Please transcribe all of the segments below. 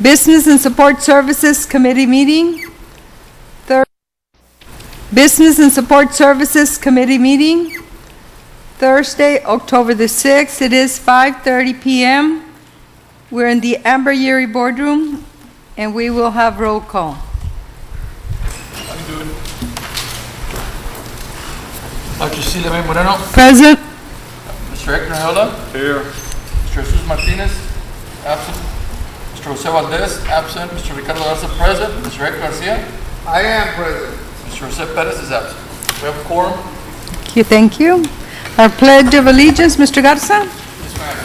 Business and Support Services Committee meeting. Business and Support Services Committee meeting, Thursday, October the 6th. It is 5:30 p.m. We're in the Amber Yuri boardroom, and we will have roll call. How you doing? Dr. Celia May Moreno. Present. Mr. Hector Hela. Here. Mr. Jesus Martinez. Absent. Mr. Jose Valdez. Absent. Mr. Ricardo Garza. Present. Mr. Hector Garcia. I am present. Mr. Jose Perez is absent. We have a quorum. Thank you. Our Pledge of Allegiance, Mr. Garza. Yes, ma'am.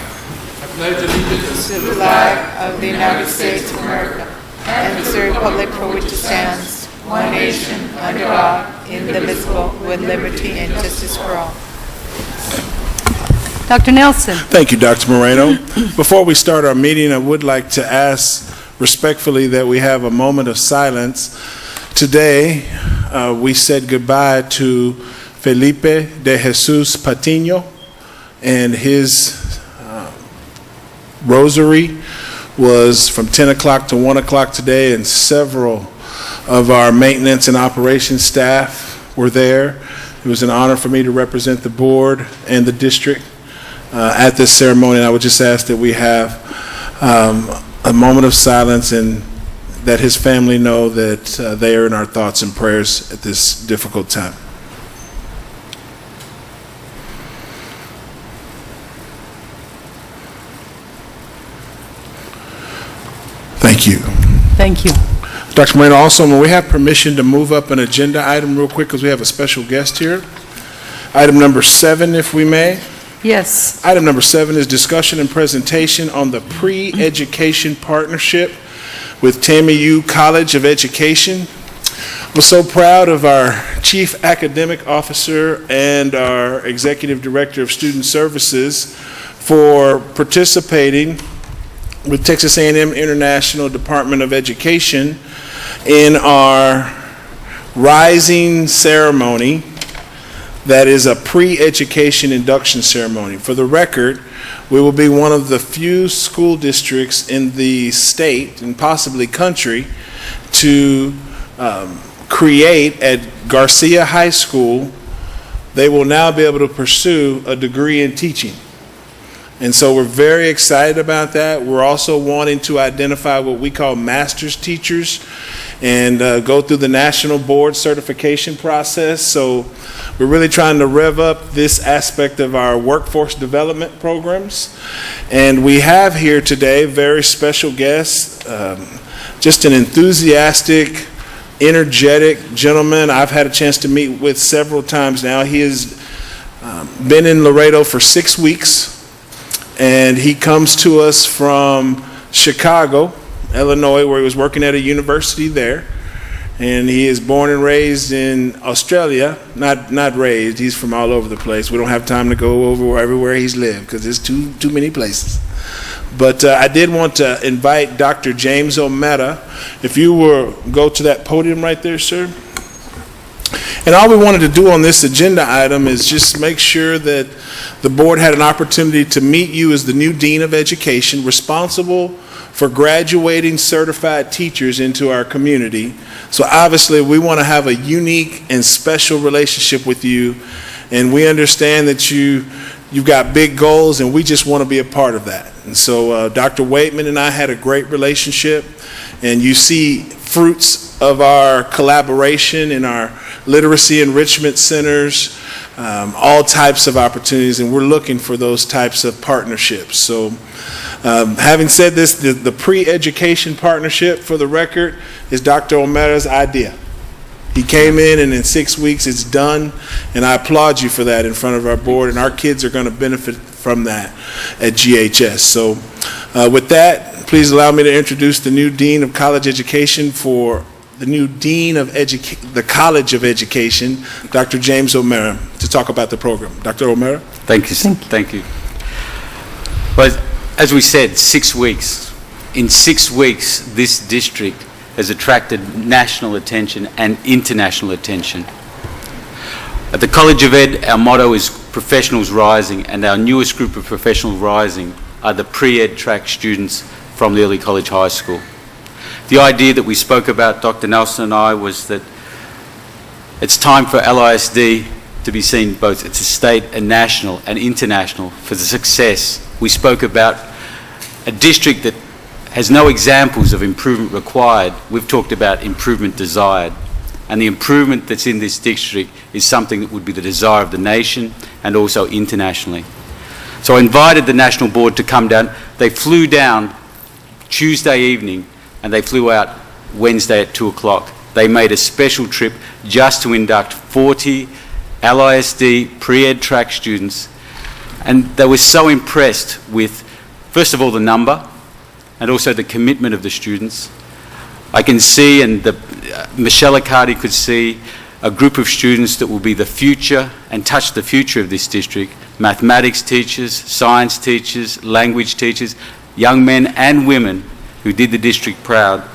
I pledge allegiance To the flag of the United States of America and to the republic for which it stands, one nation, under God, indivisible, with liberty and justice for all. Dr. Nelson. Thank you, Dr. Moreno. Before we start our meeting, I would like to ask respectfully that we have a moment of silence. Today, we said goodbye to Felipe de Jesus Patiño, and his rosary was from 10 o'clock to 1 o'clock today, and several of our maintenance and operations staff were there. It was an honor for me to represent the board and the district at this ceremony, and I would just ask that we have a moment of silence and that his family know that they are in our thoughts and prayers at this difficult time. Thank you. Thank you. Dr. Moreno, also, when we have permission to move up an agenda item real quick, because we have a special guest here. Item number 7, if we may. Yes. Item number 7 is discussion and presentation on the pre-education partnership with TAMU College of Education. We're so proud of our Chief Academic Officer and our Executive Director of Student Services for participating with Texas A&M International Department of Education in our Rising ceremony. That is a pre-education induction ceremony. For the record, we will be one of the few school districts in the state and possibly country to create at Garcia High School. They will now be able to pursue a degree in teaching. And so we're very excited about that. We're also wanting to identify what we call master's teachers and go through the national board certification process. So we're really trying to rev up this aspect of our workforce development programs. And we have here today very special guests, just an enthusiastic, energetic gentleman I've had a chance to meet with several times now. He has been in Laredo for 6 weeks. And he comes to us from Chicago, Illinois, where he was working at a university there. And he is born and raised in Australia. Not raised, he's from all over the place. We don't have time to go over everywhere he's lived because there's too many places. But I did want to invite Dr. James O'Mara. If you will go to that podium right there, sir. And all we wanted to do on this agenda item is just make sure that the board had an opportunity to meet you as the new Dean of Education, responsible for graduating certified teachers into our community. So obviously we want to have a unique and special relationship with you, and we understand that you've got big goals, and we just want to be a part of that. And so Dr. Waitman and I had a great relationship, and you see fruits of our collaboration in our literacy enrichment centers, all types of opportunities, and we're looking for those types of partnerships. So having said this, the pre-education partnership, for the record, is Dr. O'Mara's idea. He came in, and in 6 weeks it's done, and I applaud you for that in front of our board, and our kids are going to benefit from that at GHS. So with that, please allow me to introduce the new Dean of College Education for the new Dean of the College of Education, Dr. James O'Mara, to talk about the program. Dr. O'Mara? Thank you. Thank you. Well, as we said, 6 weeks. In 6 weeks, this district has attracted national attention and international attention. At the College of Ed, our motto is Professionals Rising, and our newest group of professionals rising are the pre-ed track students from the Early College High School. The idea that we spoke about, Dr. Nelson and I, was that it's time for LISD to be seen both at a state and national and international for the success. We spoke about a district that has no examples of improvement required. We've talked about improvement desired. And the improvement that's in this district is something that would be the desire of the nation and also internationally. So I invited the National Board to come down. They flew down Tuesday evening and they flew out Wednesday at 2 o'clock. They made a special trip just to induct 40 LISD pre-ed track students, and they were so impressed with, first of all, the number and also the commitment of the students. I can see, and Michelle Accardi could see, a group of students that will be the future and touch the future of this district. Mathematics teachers, science teachers, language teachers, young men and women who did the district proud.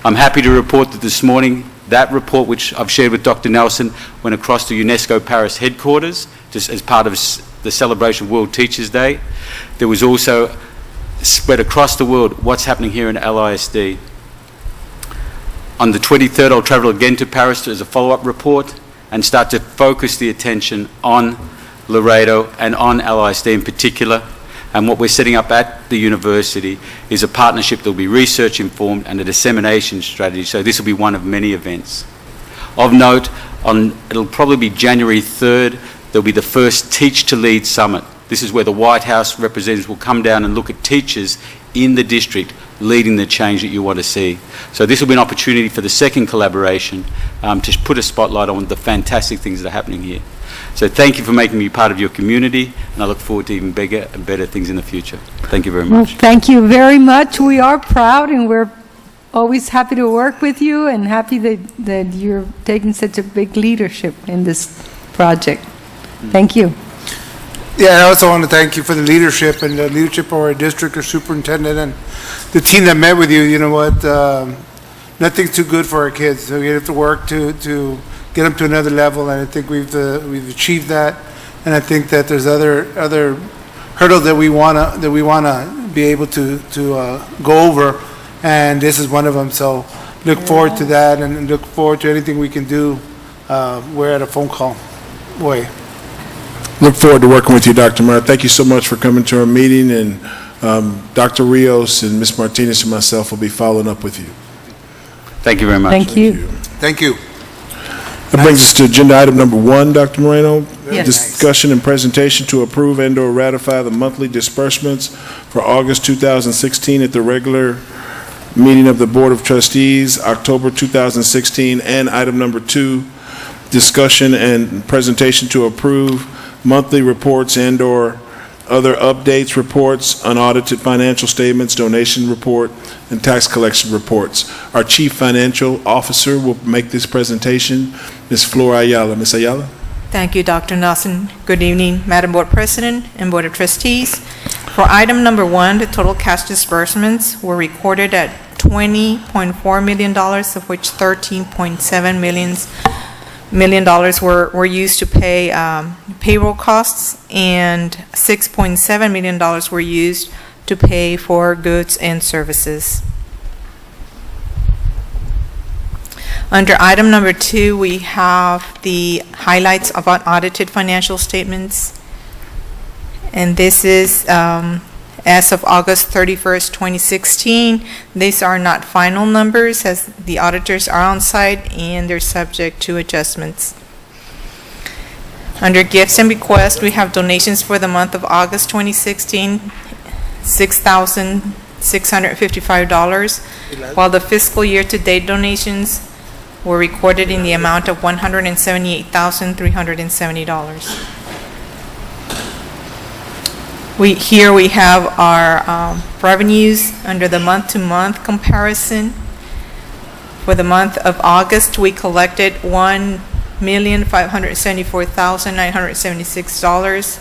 I'm happy to report that this morning, that report, which I've shared with Dr. Nelson, went across to UNESCO Paris headquarters, just as part of the celebration of World Teachers' Day. There was also spread across the world what's happening here in LISD. On the 23rd, I'll travel again to Paris as a follow-up report and start to focus the attention on Laredo and on LISD in particular. And what we're setting up at the university is a partnership that will be research informed and a dissemination strategy. So this will be one of many events. Of note, it'll probably be January 3rd, there'll be the first Teach to Lead Summit. This is where the White House representatives will come down and look at teachers in the district leading the change that you want to see. So this will be an opportunity for the second collaboration to put a spotlight on the fantastic things that are happening here. So thank you for making me part of your community, and I look forward to even bigger and better things in the future. Thank you very Well, much. thank you very much. We are proud, and we're always happy to work with you, and happy that you're taking such a big leadership in this project. Thank you. Yeah, I also want to thank you for the leadership and the leadership of our district, our superintendent, and the team that met with you. You know what? Nothing's too good for our kids. So we have to work to get them to another level, and I think we've achieved that. And I think that there's other hurdles that we wanna be able to go over, and this is one of them. So look forward to that, and look forward to anything we can do. We're at a phone call away. Look forward to working with you, Dr. Murray. Thank you so much for coming to our meeting, and Dr. Rios and Ms. Martinez and myself will be following up with you. Thank you very much. Thank you. Thank you. That brings us to agenda item number 1, Dr. Moreno. Yes. Discussion and presentation to approve and/or ratify the monthly disbursements for August 2016 at the regular meeting of the Board of Trustees, October 2016. And item number 2, discussion and presentation to approve monthly reports and/or other updates, reports, unaudited financial statements, donation report, and tax collection reports. Our Chief Financial Officer will make this presentation, Ms. Flor Ayala. Ms. Ayala? Thank you, Dr. Nelson. Good evening, Madam Board President and Board of Trustees. For item number 1, the total cash disbursements were recorded at $20.4 million, of which $13.7 million were used to pay payroll costs, and $6.7 million were used to pay for goods and services. Under item number 2, we have the highlights of unaudited financial statements. And this is as of August 31st, 2016. These are not final numbers, as the auditors are on site and they're subject to adjustments. Under gifts and bequests, we have donations for the month of August 2016, $6,655, while the fiscal year-to-date donations were recorded in the amount of $178,370. Here we have our revenues under the month-to-month comparison. For the month of August, we collected $1,574,976,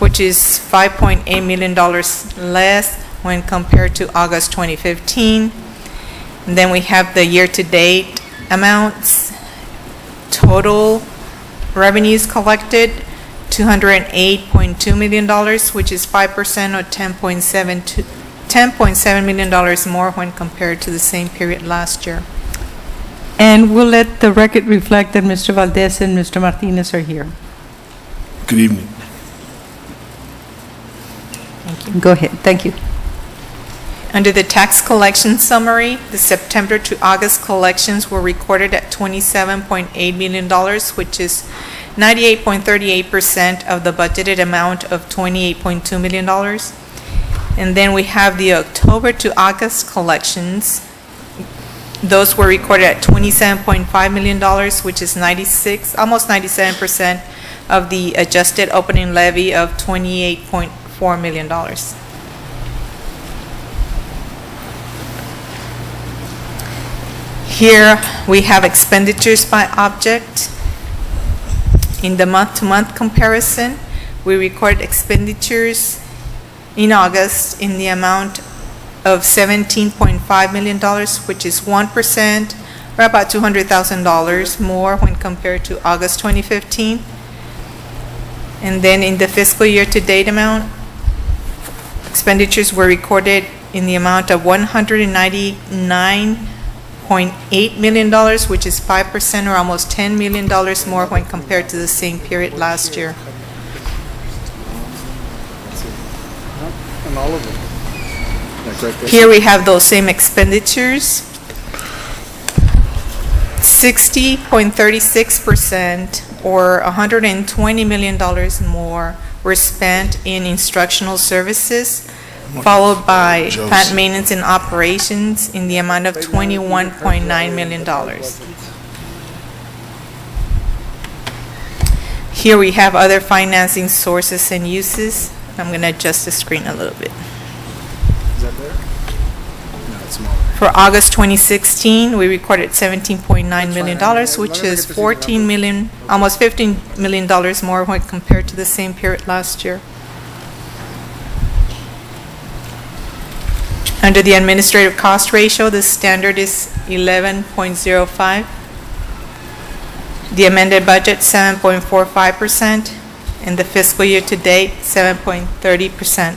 which is $5.8 million less when compared to August 2015. And then we have the year-to-date amounts. Total revenues collected, $208.2 million, which is 5% or $10.7 million more when compared to the same period last year. And we'll let the record reflect that Mr. Valdez and Mr. Martinez are here. Good evening. Go ahead, thank you. Under the tax collection summary, the September to August collections were recorded at $27.8 million, which is 98.38% of the budgeted amount of $28.2 million. And then we have the October to August collections. Those were recorded at $27.5 million, which is almost 97% of the adjusted opening levy of $28.4 million. Here, we have expenditures by object. In the month-to-month comparison, we recorded expenditures in August in the amount of $17.5 million, which is 1%, or about $200,000 more when compared to August 2015. And then in the fiscal year-to-date amount, expenditures were recorded in the amount of $199.8 million, which is 5% or almost $10 million more when compared to the same period last year. Here we have those same expenditures. 60.36% or $120 million more were spent in instructional services, followed by plant maintenance and operations in the amount of $21.9 million. Here we have other financing sources and uses. I'm going to adjust the screen a little bit. For August 2016, we recorded $17.9 million, which is $14 million, almost $15 million more when compared to the same period last year. Under the administrative cost ratio, the standard is 11.05. The amended budget, 7.45%, and the fiscal year to date, 7.30%.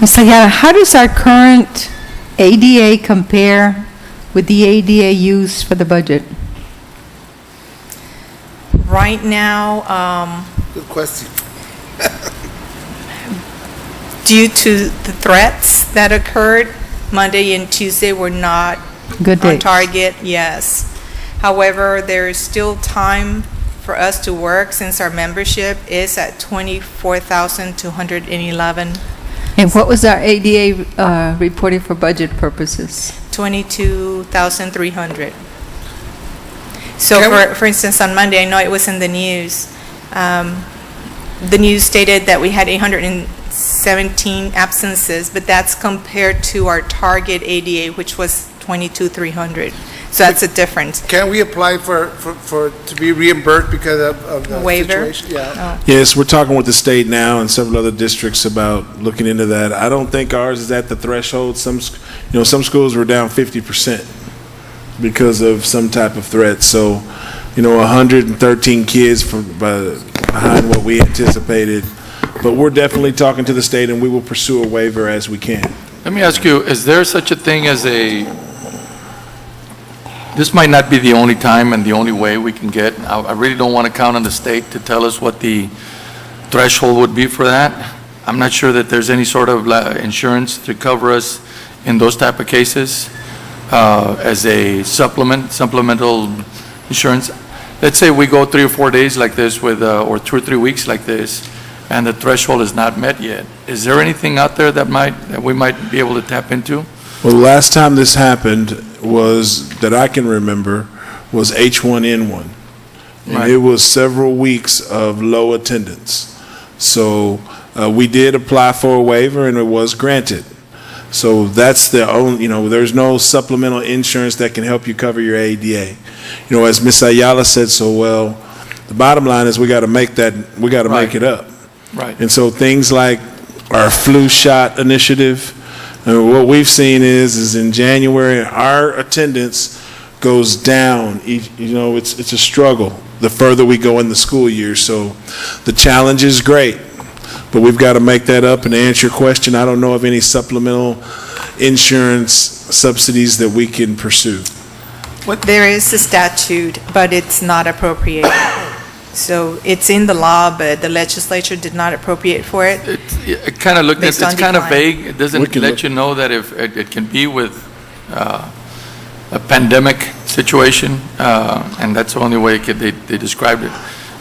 Ms. Ayala, how does our current ADA compare with the ADA used for the budget? Right now, Good question. due to the threats that occurred, Monday and Tuesday were not Good on days. target, yes. However, there is still time for us to work since our membership is at 24,211, And what was our ADA reported for budget purposes? 22,300. So Can for instance, on Monday, I know it was in the news, the news stated that we had 817 absences, but that's compared to our target ADA, which was 22,300. So that's a difference. Can we apply to be reimbursed because of the Waiver? situation? Yeah. Oh. Yes, we're talking with the state now and several other districts about looking into that. I don't think ours is at the threshold. Some schools were down 50% because of some type of threat. So, 113 kids behind what we anticipated. But we're definitely talking to the state, and we will pursue a waiver as we can. Let me ask you, is there such a thing as this might not be the only time and the only way we can get, I really don't want to count on the state to tell us what the threshold would be for that. I'm not sure that there's any sort of insurance to cover us in those type of cases as a supplemental insurance. Let's say we go 3 or 4 days like this or 2 or 3 weeks like this, and the threshold is not met yet. Is there anything out there that we might be able to tap into? Well, the last time this happened that I can remember, was H1N1. And Right. it was several weeks of low attendance. So we did apply for a waiver, and it was granted. So that's the only, there's no supplemental insurance that can help you cover your ADA. As Ms. Ayala said so well, the bottom line is we got to make it up. Right. And so things like our flu shot initiative. And what we've seen is in January, our attendance goes down. It's a struggle the further we go in the school year. So the challenge is great, but we've got to make that up. And to answer your question, I don't know of any supplemental insurance subsidies that we can pursue. There is a statute, but it's not appropriated. So it's in the law, but the legislature did not appropriate for it. It kind of looked at, Based on it's kind of decline. vague. It doesn't We can let look- you know that if it can be with a pandemic situation, and that's the only way they described it.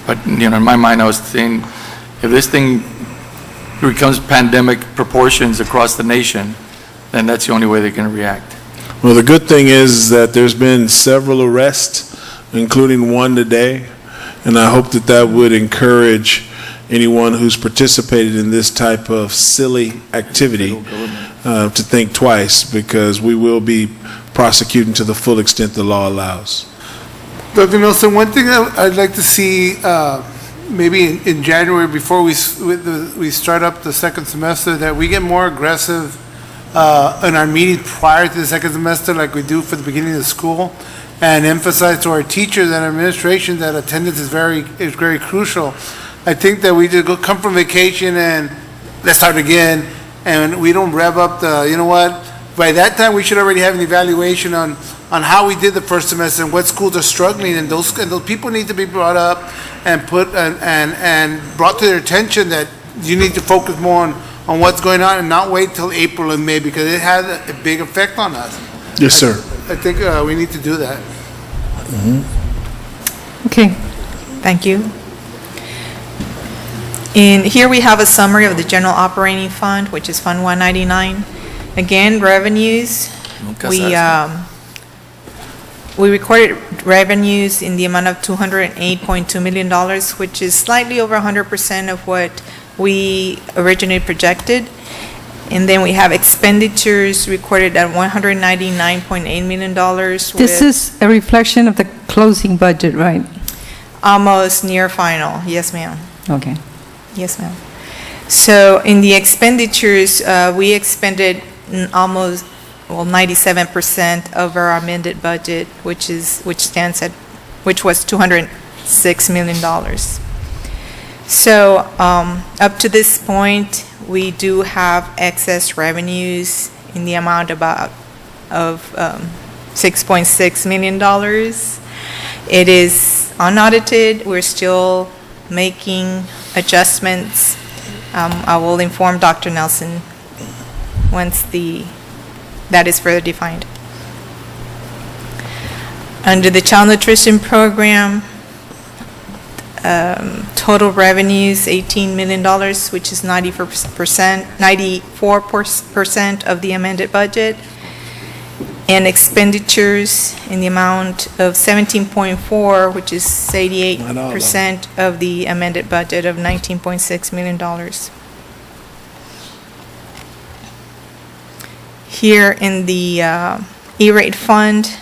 But, in my mind, I was saying, if this thing becomes pandemic proportions across the nation, then that's the only way they're going to react. Well, the good thing is that there's been several arrests, including one today, and I hope that that would encourage anyone who's participated in this type of silly activity to think twice, because we will be prosecuting to the full extent the law allows. Dr. Nelson, one thing I'd like to see, maybe in January, before we start up the second semester, that we get more aggressive in our meetings prior to the second semester, like we do for the beginning of school, and emphasize to our teachers and administration that attendance is very crucial. I think that we just come from vacation and let's start again, and we don't rev up by that time, we should already have an evaluation on how we did the first semester and what schools are struggling, and those people need to be brought up and and brought to their attention that you need to focus more on what's going on and not wait till April and May, because it has a big effect on us. Yes, sir. I think we need to do that. Okay. Thank you. And here we have a summary of the general operating fund, which is Fund 199. Again, revenues, we recorded revenues in the amount of $208.2 million, which is slightly over 100% of what we originally projected. And then we have expenditures recorded at $199.8 million. This with is a reflection of the closing budget, right? almost near final. Yes, ma'am. Okay. Yes, ma'am. So in the expenditures, we expended almost, 97% of our amended budget, which was $206 million. So up to this point, we do have excess revenues in the amount of $6.6 million. It is unaudited. We're still making adjustments. I will inform Dr. Nelson once that is further defined. Under the Child Nutrition Program, total revenues, $18 million, which is 94% of the amended budget, and expenditures in the amount of 17.4, which is 88% of the amended budget of $19.6 million. Here in the E-rate fund,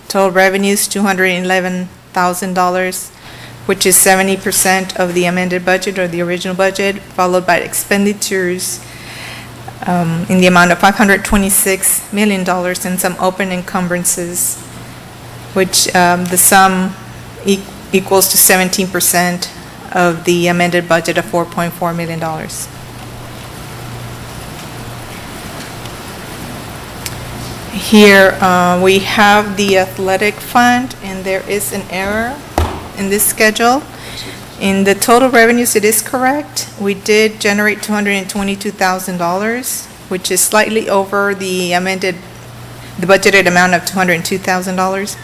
total revenues $211,000, which is 70% of the amended budget or the original budget, followed by expenditures in the amount of $526 million and some open encumbrances, which the sum equals to 17% of the amended budget of $4.4 million. Here we have the athletic fund, and there is an error in this schedule. In the total revenues, it is correct. We did generate $222,000, which is slightly over the budgeted amount of $202,000.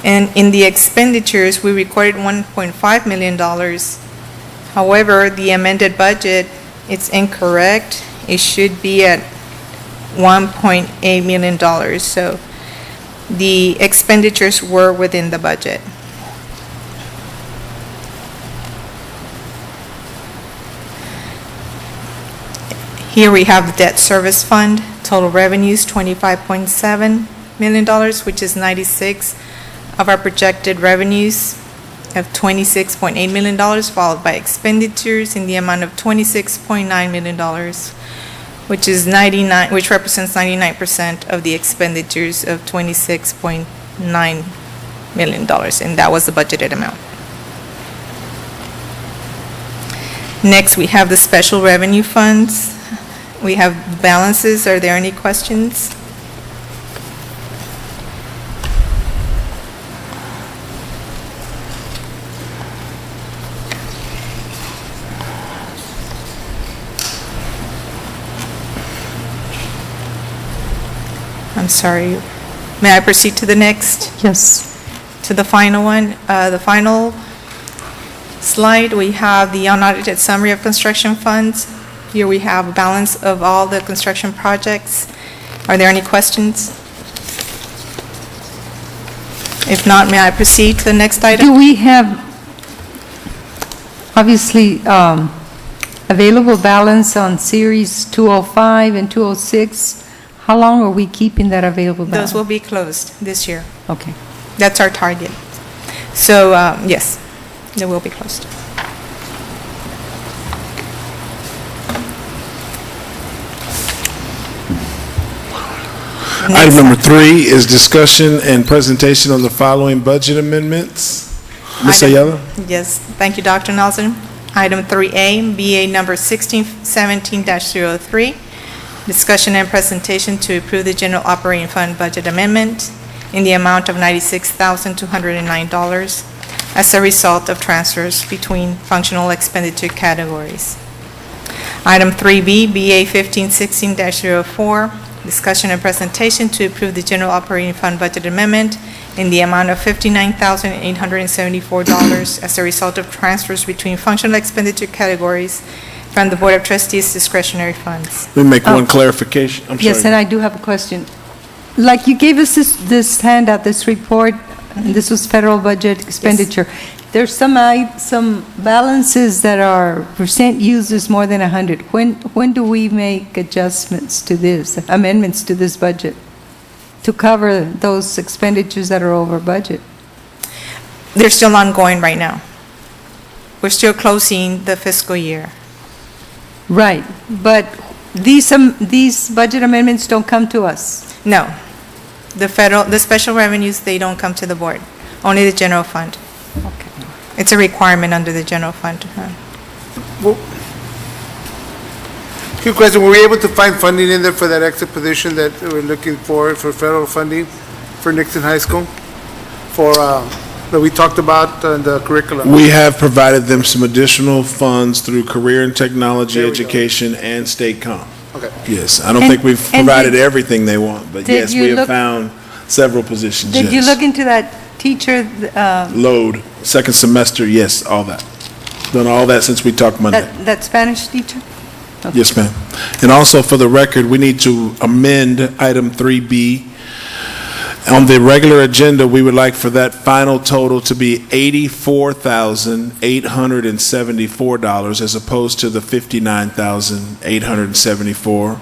And in the expenditures, we recorded $1.5 million. However, the amended budget, it's incorrect. It should be at $1.8 million. So the expenditures were within the budget. Here we have the debt service fund, total revenues $25.7 million, which is 96% of our projected revenues. of $26.8 million, followed by expenditures in the amount of $26.9 million, which represents 99% of the expenditures of $26.9 million, and that was the budgeted amount. Next, we have the special revenue funds. We have balances. Are there any questions? I'm sorry. May I proceed to the next? Yes. To the final one? The final slide, we have the unaudited summary of construction funds. Here we have a balance of all the construction projects. Are there any questions? If not, may I proceed to the next item? Do we have, obviously, available balance on Series 205 and 206? How long are we keeping that available balance? Those will be closed this year. Okay. That's our target. So, yes, they will be closed. Item number 3 is discussion and presentation on the following budget amendments. Ms. Item- Ayala? Yes, thank you, Dr. Nelson. Item 3A, BA number 1617-03, discussion and presentation to approve the general operating fund budget amendment in the amount of $96,209 as a result of transfers between functional expenditure categories. Item 3B, BA 1516-04, discussion and presentation to approve the general operating fund budget amendment in the amount of $59,874 as a result of transfers between functional expenditure categories from the Board of Trustees discretionary funds. Let me make one clarification. I'm Yes, and sorry. I do have a question. Like you gave us this handout, this report, and this was federal budget expenditure. There's some balances that are percent used is more than 100. When do we make adjustments to this, amendments to this budget to cover those expenditures that are over budget? They're still ongoing right now. We're still closing the fiscal year. Right, but these budget amendments don't come to us. No. The special revenues, they don't come to the board, only the general fund. Okay. It's a requirement under the general fund. Good question. Were we able to find funding in there for that extra position that we're looking for federal funding for Nixon High School? For, that we talked about in the curriculum? We have provided them some additional funds through Career and Technology There we go. Education and State Com. Okay. Yes, I don't And- think we've and provided did- everything they want, but did yes, you we have look- found several positions, yes. Did you look into that teacher, Load, second semester, yes, all that. Done all that since we talked Monday. that Spanish teacher? Yes, ma'am. And also, for the record, we need to amend item 3B. On the regular agenda, we would like for that final total to be $84,874 as opposed to the $59,874,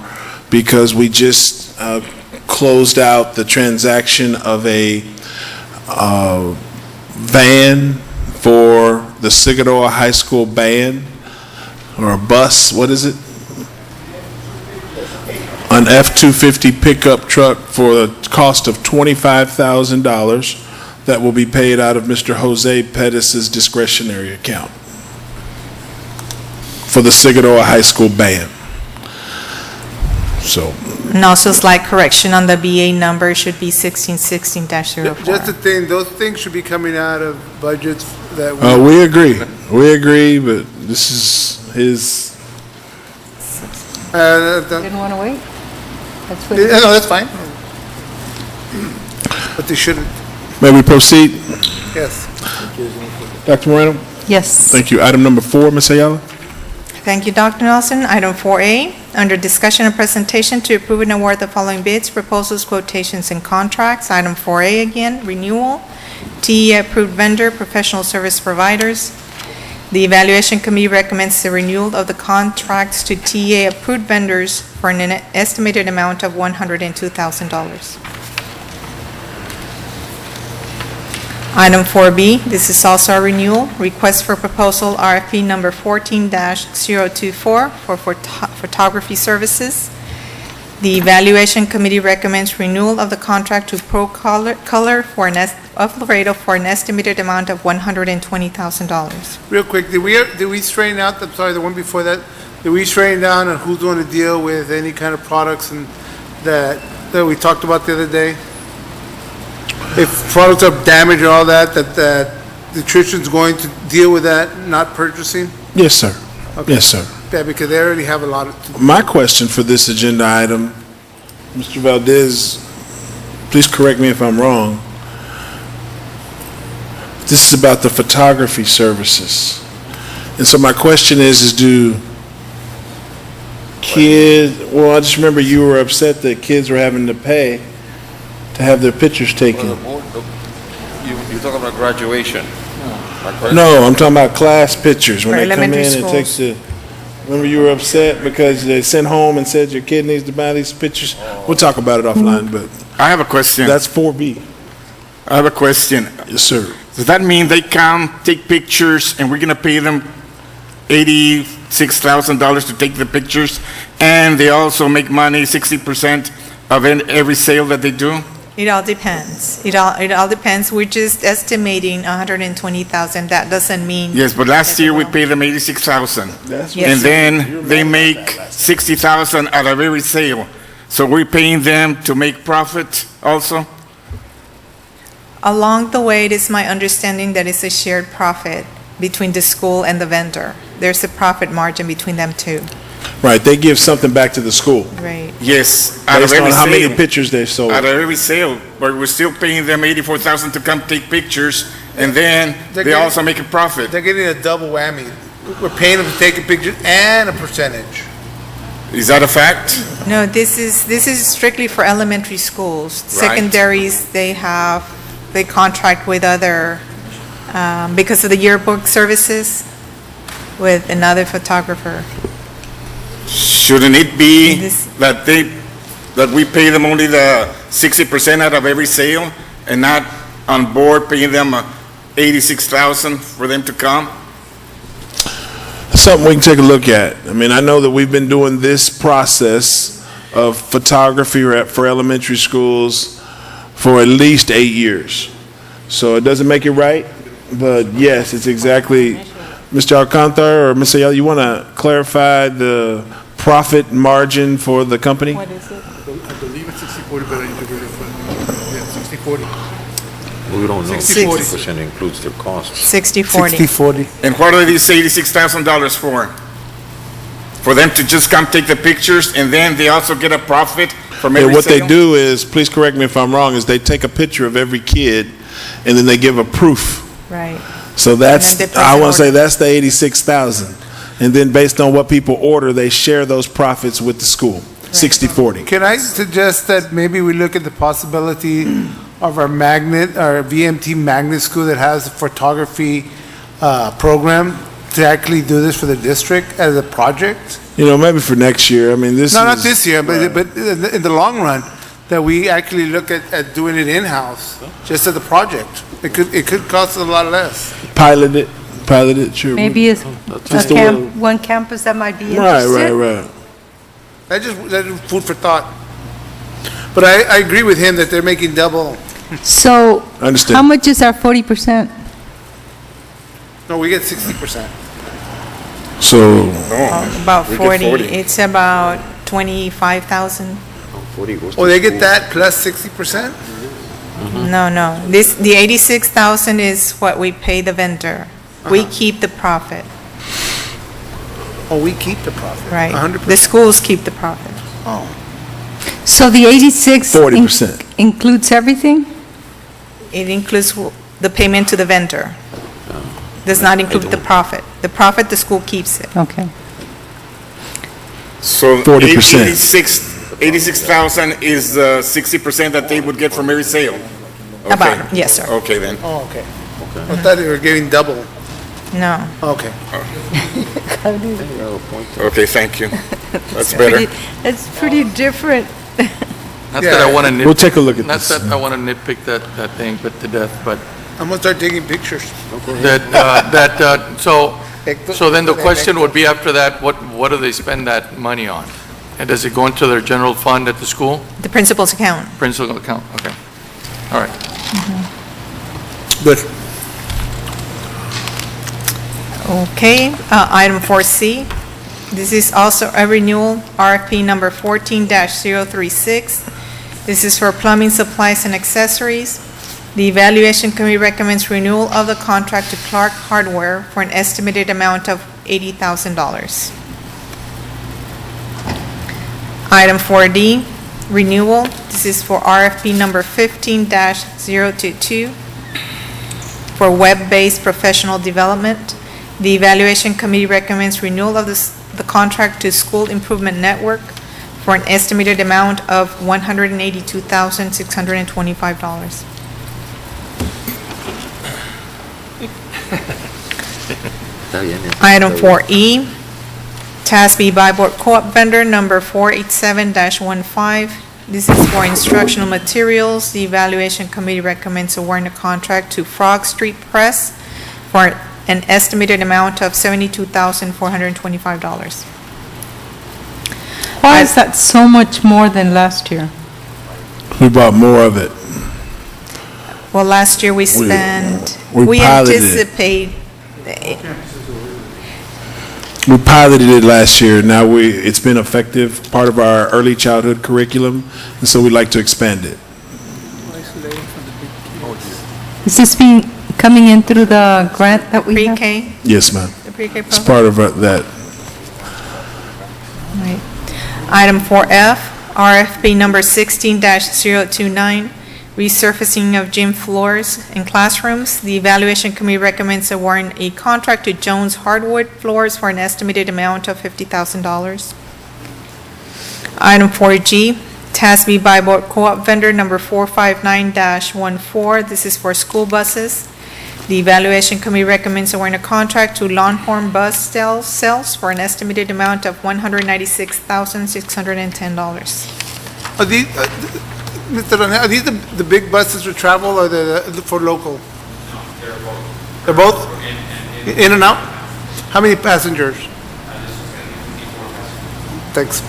because we just closed out the transaction of a van for the Sigadoa High School band, or a bus, what is it? An F-250 pickup truck for a cost of $25,000 that will be paid out of Mr. Jose Pettis's discretionary account for the Sigadoa High School band. So, And also slight correction on the BA number should be 1616-04. Just the thing, those things should be coming out of budgets that we agree, but this is his, Didn't want to wait? That's what. no, that's fine. But they shouldn't, may we proceed? yes. Dr. Moreno? Yes. Thank you. Item number 4, Ms. Ayala? Thank you, Dr. Nelson. Item 4A, under discussion and presentation to approve and award the following bids, proposals, quotations, and contracts. Item 4A again, renewal. TE approved vendor, professional service providers. The evaluation committee recommends the renewal of the contracts to TEA approved vendors for an estimated amount of $102,000. Item 4B, this is also a renewal, request for proposal RFP number 14-024 for photography services. The Evaluation Committee recommends renewal of the contract to Pro Color of Laredo for an estimated amount of $120,000. Real quick, did we straighten out, I'm sorry, the one before that, did we straighten down on who's going to deal with any kind of products and that we talked about the other day? If products are damaged or all that nutrition's going to deal with that, not purchasing? Yes, sir. Okay. Yes, sir. Yeah, because they already have a lot of, My question for this agenda item, Mr. Valdez, please correct me if I'm wrong. This is about the photography services. And so my question is do kids, well, I just remember you were upset that kids were having to pay to have their pictures taken. You're talking about graduation? No, I'm talking about class pictures, when For they come in elementary and take the, remember you were upset because they sent home and said your kid needs to buy these pictures? We'll talk about it offline, but I have a question. that's 4B. I have a question. Yes, sir. Does that mean they come, take pictures, and we're gonna pay them $86,000 to take the pictures, and they also make money, 60% of every sale that they do? It all depends. It all depends. We're just estimating $120,000. That doesn't mean. Yes, but last that year they we won't. paid them $86,000. That's Yes, And sir. then they make $60,000 out of every sale. So we're paying them to make profit also? Along the way, it is my understanding that it's a shared profit between the school and the vendor. There's a profit margin between them two, Right, they give something back to the school right? Yes, out of based on every how many sale. pictures they've sold. Out of every sale, but we're still paying them $84,000 to come take pictures, and then they also make a profit. they're getting a double whammy. We're paying them to take a picture and a percentage. Is that a fact? No, this is strictly for elementary schools. Right. Secondaries, they contract with other, because of the yearbook services, with another photographer. Shouldn't it be This- that we pay them only the 60% out of every sale and not on board paying them $86,000 for them to come? Something we can take a look at. I mean, I know that we've been doing this process of photography for elementary schools for at least 8 years. So it doesn't make it right, but yes, it's exactly, Mr. Alcantara or Ms. Ayala, you want to clarify the profit margin for the company? I believe it's 60/40, but I need to verify. Yeah, 60/40. We don't know. 60/40. 60% includes their costs. 60/40. 60/40. And what are these $86,000 for? For them to just come take the pictures and then they also get a profit from every And what they sale? do is, please correct me if I'm wrong, is they take a picture of every kid and then they give a proof. Right. So that's, And then they place I an want to say order. that's the 86,000. And then based on what people order, they share those profits with the school, 60/40. Can I suggest that maybe we look at the possibility of our VMT magnet school that has a photography program to actually do this for the district as a project? You know, maybe for next year, I mean, this is. No, not this year, but in the long run, that we actually look at doing it in-house, just as a project. It could cost a lot less. Pilot it, sure. Maybe it's Just a little- one campus that might be Right, interested. right. That's just food for thought. But I agree with him that they're making double. So, Understood. how much is our 40%? No, we get 60%. So, About We get 40. 40. It's about 25,000. 40 goes to Oh, they get school. that plus 60%? No. The 86,000 is what we pay the vendor. We keep the profit, Oh, we keep the profit. right? 100%. The schools keep the profit. So the 86 40%. includes everything? It includes the payment to the vendor. Does not include the profit. The profit, the school keeps it. Okay. So 40%. 86,000 is 60% that they would get from every sale? About, Okay. yes, sir. Okay, then. Oh, okay. I thought they were getting double. No. Okay. Okay, thank you. That's better. It's pretty different. Not that I want to nitpick. we'll take a look at Not this. that I want to nitpick that thing but to death, but I'm gonna start taking pictures. So then the question would be after that, what do they spend that money on? And does it go into their general fund at the school? The principal's account. Principal account, okay. All right. Good. Okay, item 4C. This is also a renewal, RFP number 14-036. This is for plumbing supplies and accessories. The Evaluation Committee recommends renewal of the contract to Clark Hardware for an estimated amount of $80,000. Item 4D, renewal. This is for RFP number 15-022 for web-based professional development. The Evaluation Committee recommends renewal of the contract to School Improvement Network for an estimated amount of $182,625. Item 4E, TASB Buy Board Co-op vendor number 487-15. This is for instructional materials. The Evaluation Committee recommends awarding a contract to Frog Street Press for an estimated amount of $72,425. Why is that so much more than last year? We bought more of it. Well, last year we spent, we we piloted it. anticipate, We piloted it last year. Now it's been effective, part of our early childhood curriculum, and so we'd like to expand it. Is this coming in through the grant that we have? pre-K, Yes, ma'am. the pre-K It's program? part of that. Right. Item 4F, RFP number 16-029, resurfacing of gym floors and classrooms. The Evaluation Committee recommends awarding a contract to Jones Hardwood Floors for an estimated amount of $50,000. Item 4G, TASB Buy Board Co-op vendor number 459-14. This is for school buses. The Evaluation Committee recommends awarding a contract to Longhorn Bus Sales for an estimated amount of $196,610. Are these, Mr. Rane, are these the big buses for travel or for local? They're both? In and out? How many passengers? Thanks.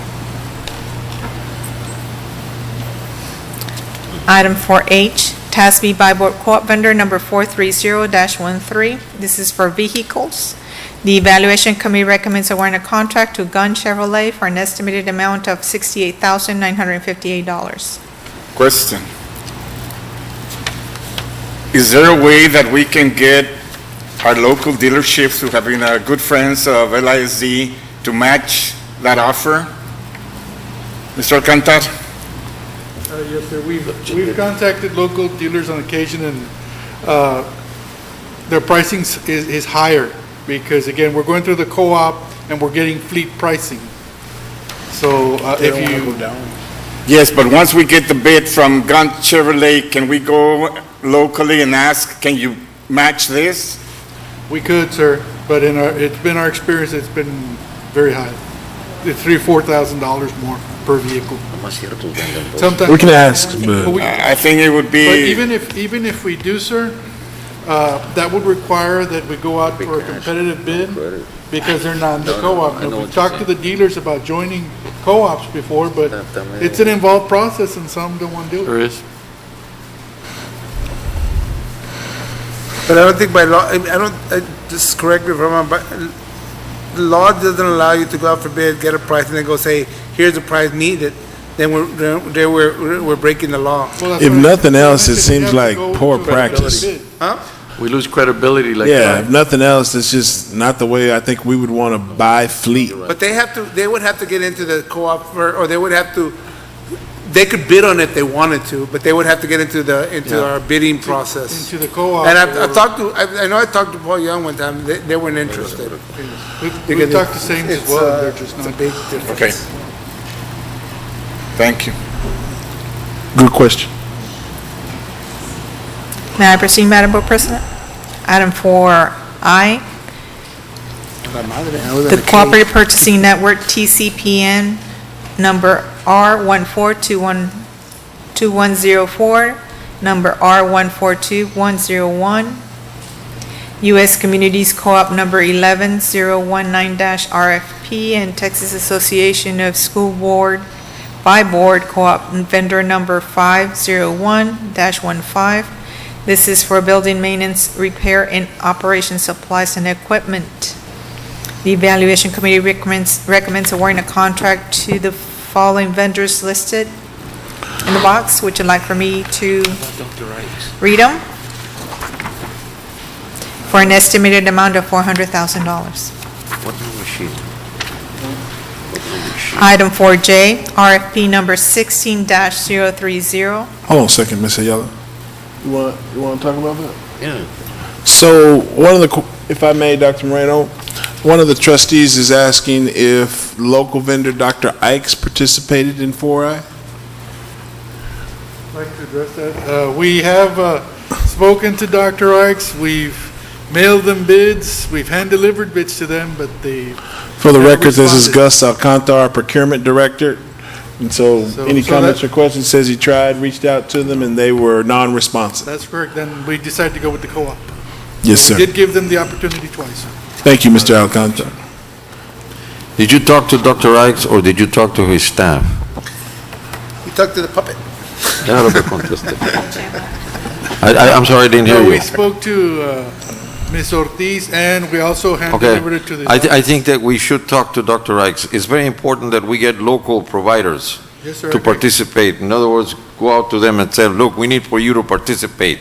Item 4H, TASB Buy Board Co-op vendor number 430-13. This is for vehicles. The Evaluation Committee recommends awarding a contract to Gunn Chevrolet for an estimated amount of $68,958. Question. Is there a way that we can get our local dealerships who have been good friends of LISD to match that offer? Mr. Alcantar? Yes, sir. We've contacted local dealers on occasion, and their pricing is higher because, again, we're going through the co-op and we're getting fleet pricing. So if you... Yes, but once we get the bid from Gunn Chevrolet, can we go locally and ask, can you match this? We could, sir, but it's been our experience, it's been very high. It's $3,000-4,000 more per vehicle. Sometimes. We can ask, But we- I think it would But be, even if we do, sir, that would require that we go out for a competitive bid because they're not in the co-op. Now, we've talked to the dealers about joining co-ops before, but it's an involved process and some don't want to do it. There is. But I don't think by law, just correct me if I'm wrong, but the law doesn't allow you to go out for bid, get a price, and then go say, here's the price needed. Then we're breaking the law. Well, that's If what I- nothing else, I it said seems you have to like go poor to a competitive practice. bid. Huh? We lose credibility like Yeah, that. if nothing else, it's just not the way I think we would want to buy fleet. But they would have to get into the co-op, or they would have to, they could bid on it if they wanted to, but they would have to get into our bidding process. Into the co-op. And I or- talked to, I know I talked to Paul Young one time, they weren't interested. We Because talked to Sames as it's, well, they're just it's a not. big difference. okay. Thank you. Good question. May I proceed, Madam Board President? Item 4I, the Cooperative Purchasing Network, TCPN, number R14212104. number R142101, U.S. Communities Co-op number 11019-RFP, and Texas Association of School Board by Board Co-op vendor number 501-15. This is for building maintenance, repair, and operation supplies and equipment. The Evaluation Committee recommends awarding a contract to the following vendors listed in the box. Would you like for me to read them? For an estimated amount of $400,000. What number sheet? Item 4J, RFP number 16-030. Hold on a second, Ms. Ayala. You want to talk about that? Yeah. So, if I may, Dr. Moreno, one of the trustees is asking if local vendor Dr. Ikes participated in 4I? I'd like to address that. We have spoken to Dr. Ikes. We've mailed them bids. We've hand-delivered bids to them, but they For the record, this is responded. Gus Alcantara, our procurement director. And so any so comments that- or questions, says he tried, reached out to them, and they were non-responsive. That's correct. Then we decided to go with the co-op. Yes, sir. We did give them the opportunity twice. Thank you, Mr. Alcantara. Did you talk to Dr. Ikes or did you talk to his staff? You talked to the puppet. Ya lo que contesté. I'm sorry, I didn't hear No, we you. spoke to Ms. Ortiz, and we also Okay. hand-delivered it to the... I think that we should talk to Dr. Ikes. It's very important that we get local providers Yes, sir. to participate. In other words, go out to them and say, look, we need for you to participate.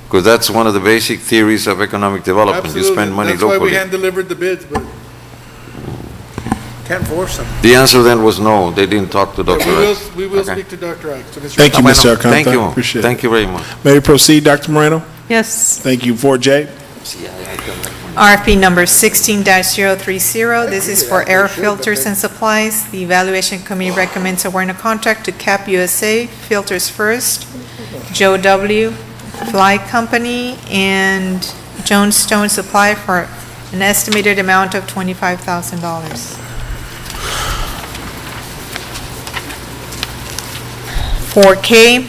Because that's one of the basic theories of economic development. You Absolutely. spend money That's why we locally. hand-delivered the bids, but Can't force them. The answer then was no, they didn't talk to Dr. Ikes. we will Okay. speak to Dr. Ikes. So Mr. Thank you, Bueno, Mr. Alcantara. Thank you. Appreciate it. Thank you very much. May we proceed, Dr. Moreno? Yes. Thank you. 4J? RFP number 16-030. This is for air filters and supplies. The Evaluation Committee recommends awarding a contract to Cap USA, Filters First, Joe W. Fly Company, and Jonestown Supply for an estimated amount of $25,000. 4K,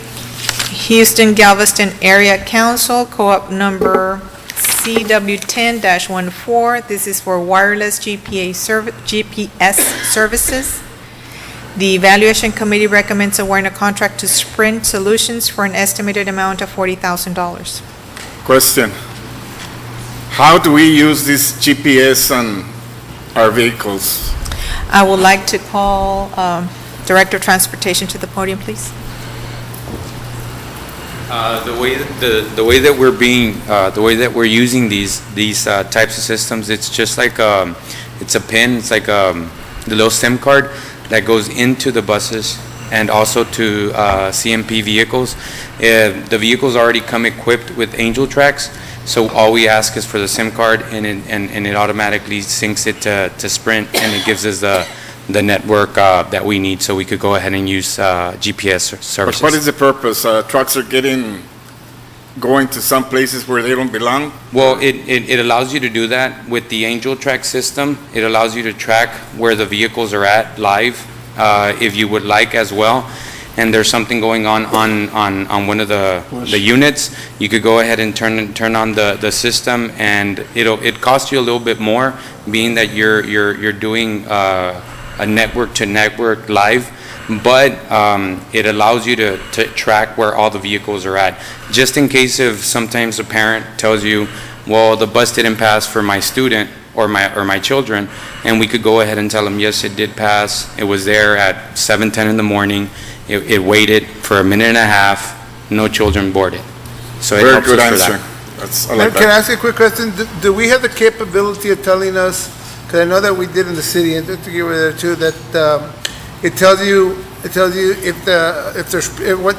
Houston Galveston Area Council, co-op number CW10-14. This is for wireless GPS services. The Evaluation Committee recommends awarding a contract to Sprint Solutions for an estimated amount of $40,000. Question. How do we use this GPS on our vehicles? I would like to call Director of Transportation to the podium, please. The way that we're using these types of systems, it's just like it's a pin. It's like the little SIM card that goes into the buses and also to CMP vehicles. The vehicles already come equipped with Angel Tracks, so all we ask is for the SIM card, and it automatically syncs it to Sprint, and it gives us the network that we need, so we could go ahead and use GPS But services. what is the purpose? Trucks are going to some places where they don't belong? Well, it allows you to do that with the Angel Track system. It allows you to track where the vehicles are at live, if you would like as well. And there's something going on one of the units, you could go ahead and turn on the system, and it costs you a little bit more, being that you're doing a network to network live, but it allows you to track where all the vehicles are at. Just in case if sometimes a parent tells you, well, the bus didn't pass for my student or my children, and we could go ahead and tell them, yes, it did pass. It was there at 7:10 in the morning. It waited for a minute and a half. No children boarded. So it Very helps good us for answer. that. I like Can I that. ask you a quick question? Do we have the capability of telling us, because I know that we did in the city, and just to give it there too, that it tells you if there's, what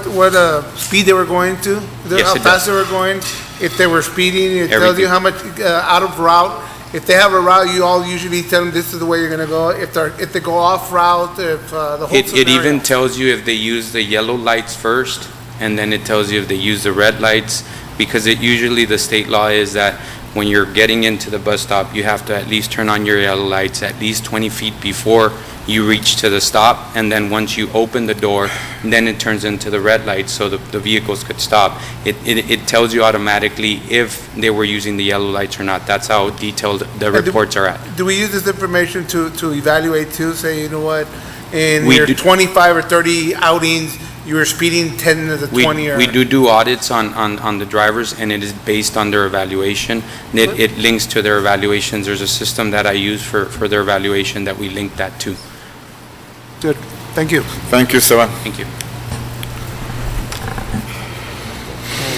speed they were going to, Yes, how it fast does. they were going, if they were speeding, it tells you Everything. how much out of route. If they have a route, you all usually tell them this is the way you're gonna go. If they go off route, if the whole It even scenario. tells you if they use the yellow lights first, and then it tells you if they use the red lights, because usually the state law is that when you're getting into the bus stop, you have to at least turn on your yellow lights at least 20 feet before you reach to the stop, and then once you open the door, then it turns into the red light so the vehicles could stop. It tells you automatically if they were using the yellow lights or not. That's how detailed the reports are at. Do we use this information to evaluate too? Say, you know what, in We your do- 25 or 30 outings, you were speeding 10 to the 20 or? We do audits on the drivers, and it is based on their evaluation. It links to their evaluations. There's a system that I use for their evaluation that we link that to. Good, thank you. Thank you, Esteban. Thank you.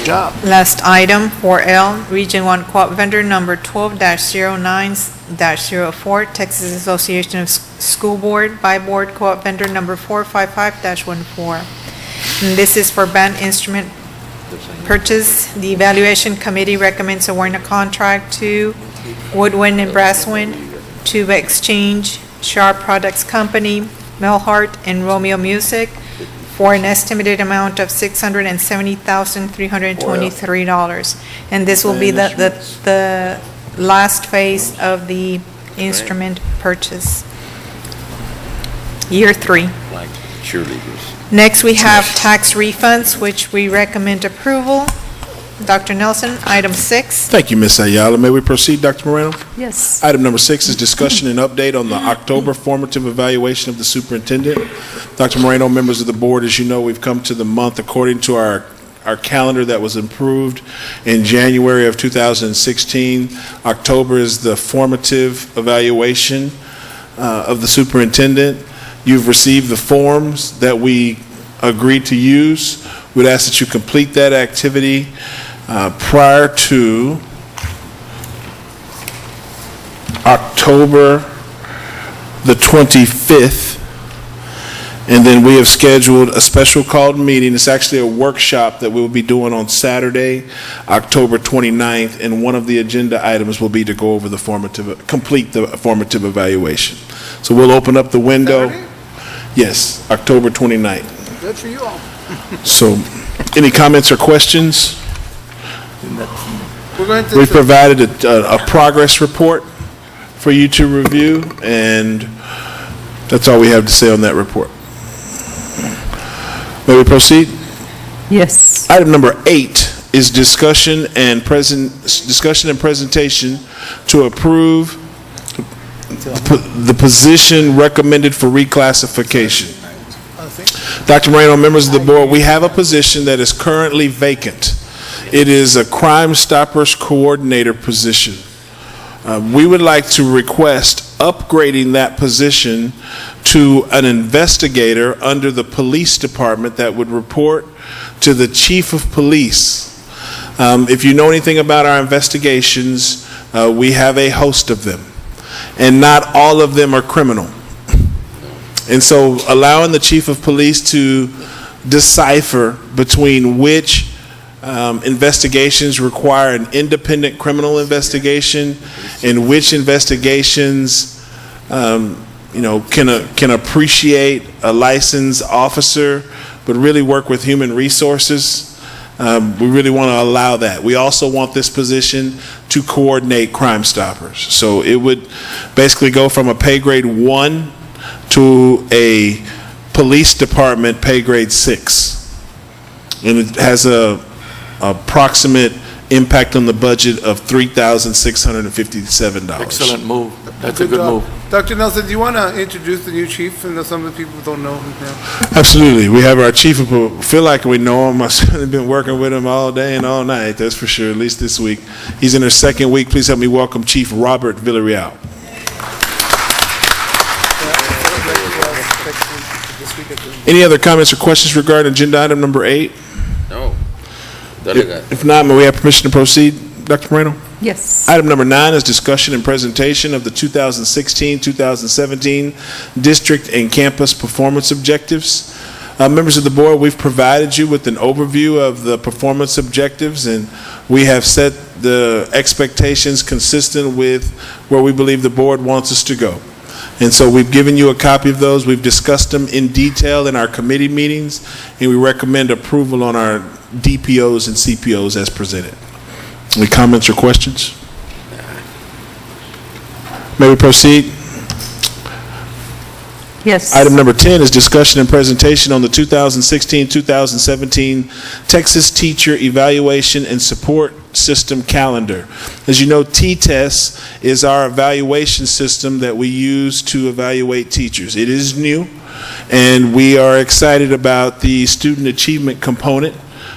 Job. Last item, 4L, Region 1 Co-op Vendor Number 12-09-04, Texas Association of School Board, by Board Co-op Vendor Number 455-14. And this is for band instrument purchase. The Evaluation Committee recommends awarding a contract to Woodwind and Brasswind, Tuba Exchange, Sharp Products Company, Melhart, and Romeo Music for an estimated amount of $670,323. And this will be the last phase of the instrument purchase. Year 3. Like cheerleaders. Next, we have tax refunds, which we recommend approval. Dr. Nelson, item 6. Thank you, Ms. Ayala. May we proceed, Dr. Moreno? Yes. Item number 6 is discussion and update on the October formative evaluation of the superintendent. Dr. Moreno, members of the board, as you know, we've come to the month according to our calendar that was improved in January of 2016. October is the formative evaluation of the superintendent. You've received the forms that we agreed to use. We'd ask that you complete that activity prior to October the 25th, and then we have scheduled a special called meeting. It's actually a workshop that we'll be doing on Saturday, October 29th, and one of the agenda items will be to go over complete the formative evaluation. So we'll open up the window. Saturday? Yes, October 29th. Good for you all. So, any comments or questions? We're going We to, provided a progress report for you to review, and that's all we have to say on that report. May we proceed? Yes. Item number 8 is discussion and presentation to approve the position recommended for reclassification. Dr. Moreno, members of the board, we have a position that is currently vacant. It is a Crime Stoppers Coordinator position. We would like to request upgrading that position to an investigator under the police department that would report to the chief of police. If you know anything about our investigations, we have a host of them, and not all of them are criminal. And so allowing the chief of police to decipher between which investigations require an independent criminal investigation and which investigations can appreciate a licensed officer but really work with human resources. We really want to allow that. We also want this position to coordinate Crime Stoppers. So it would basically go from a pay grade 1 to a police department pay grade 6. And it has a approximate impact on the budget of $3,657. Excellent move. That's a Good good job. move. Dr. Nelson, do you want to introduce the new chief? And some of the people don't know him now. Absolutely. We have our chief of, feel like we know him. I've been working with him all day and all night, that's for sure, at least this week. He's in his second week. Please help me welcome Chief Robert Villarreal. Any other comments or questions regarding agenda item number 8? No. If not, may we have permission to proceed, Dr. Moreno? Yes. Item number 9 is discussion and presentation of the 2016-2017 district and campus performance objectives. Members of the board, we've provided you with an overview of the performance objectives, and we have set the expectations consistent with where we believe the board wants us to go. And so we've given you a copy of those. We've discussed them in detail in our committee meetings, and we recommend approval on our DPOs and CPOs as presented. Any comments or questions? May we proceed? Yes. Item number 10 is discussion and presentation on the 2016-2017 Texas Teacher Evaluation and Support System Calendar. As you know, T-TEST is our evaluation system that we use to evaluate teachers. It is new, and we are excited about the student achievement component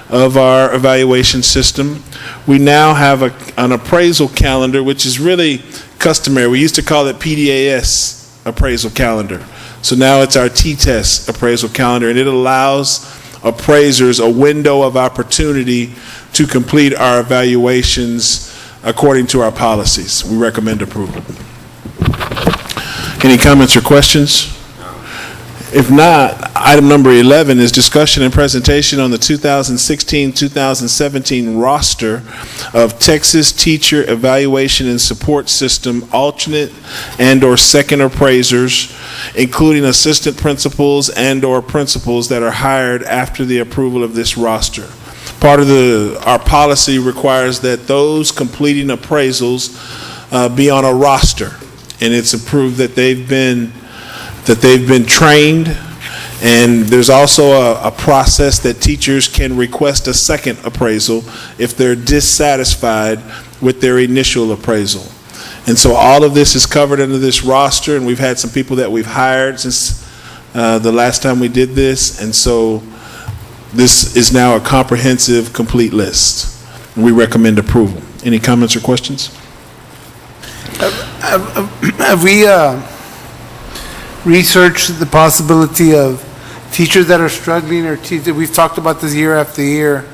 of our evaluation system. We now have an appraisal calendar, which is really customary. We used to call it PDAS appraisal calendar. So now it's our T-TEST appraisal calendar, and it allows appraisers a window of opportunity to complete our evaluations according to our policies. We recommend approval. Any comments or questions? If not, item number 11 is discussion and presentation on the 2016-2017 roster of Texas Teacher Evaluation and Support System alternate and/or second appraisers, including assistant principals and/or principals that are hired after the approval of this roster. Part of our policy requires that those completing appraisals be on a roster, and it's approved that they've been trained, and there's also a process that teachers can request a second appraisal if they're dissatisfied with their initial appraisal. And so all of this is covered under this roster, and we've had some people that we've hired since the last time we did this, and so this is now a comprehensive, complete list. And we recommend approval. Any comments or questions? Have we researched the possibility of teachers that are struggling, or we've talked about this year after year,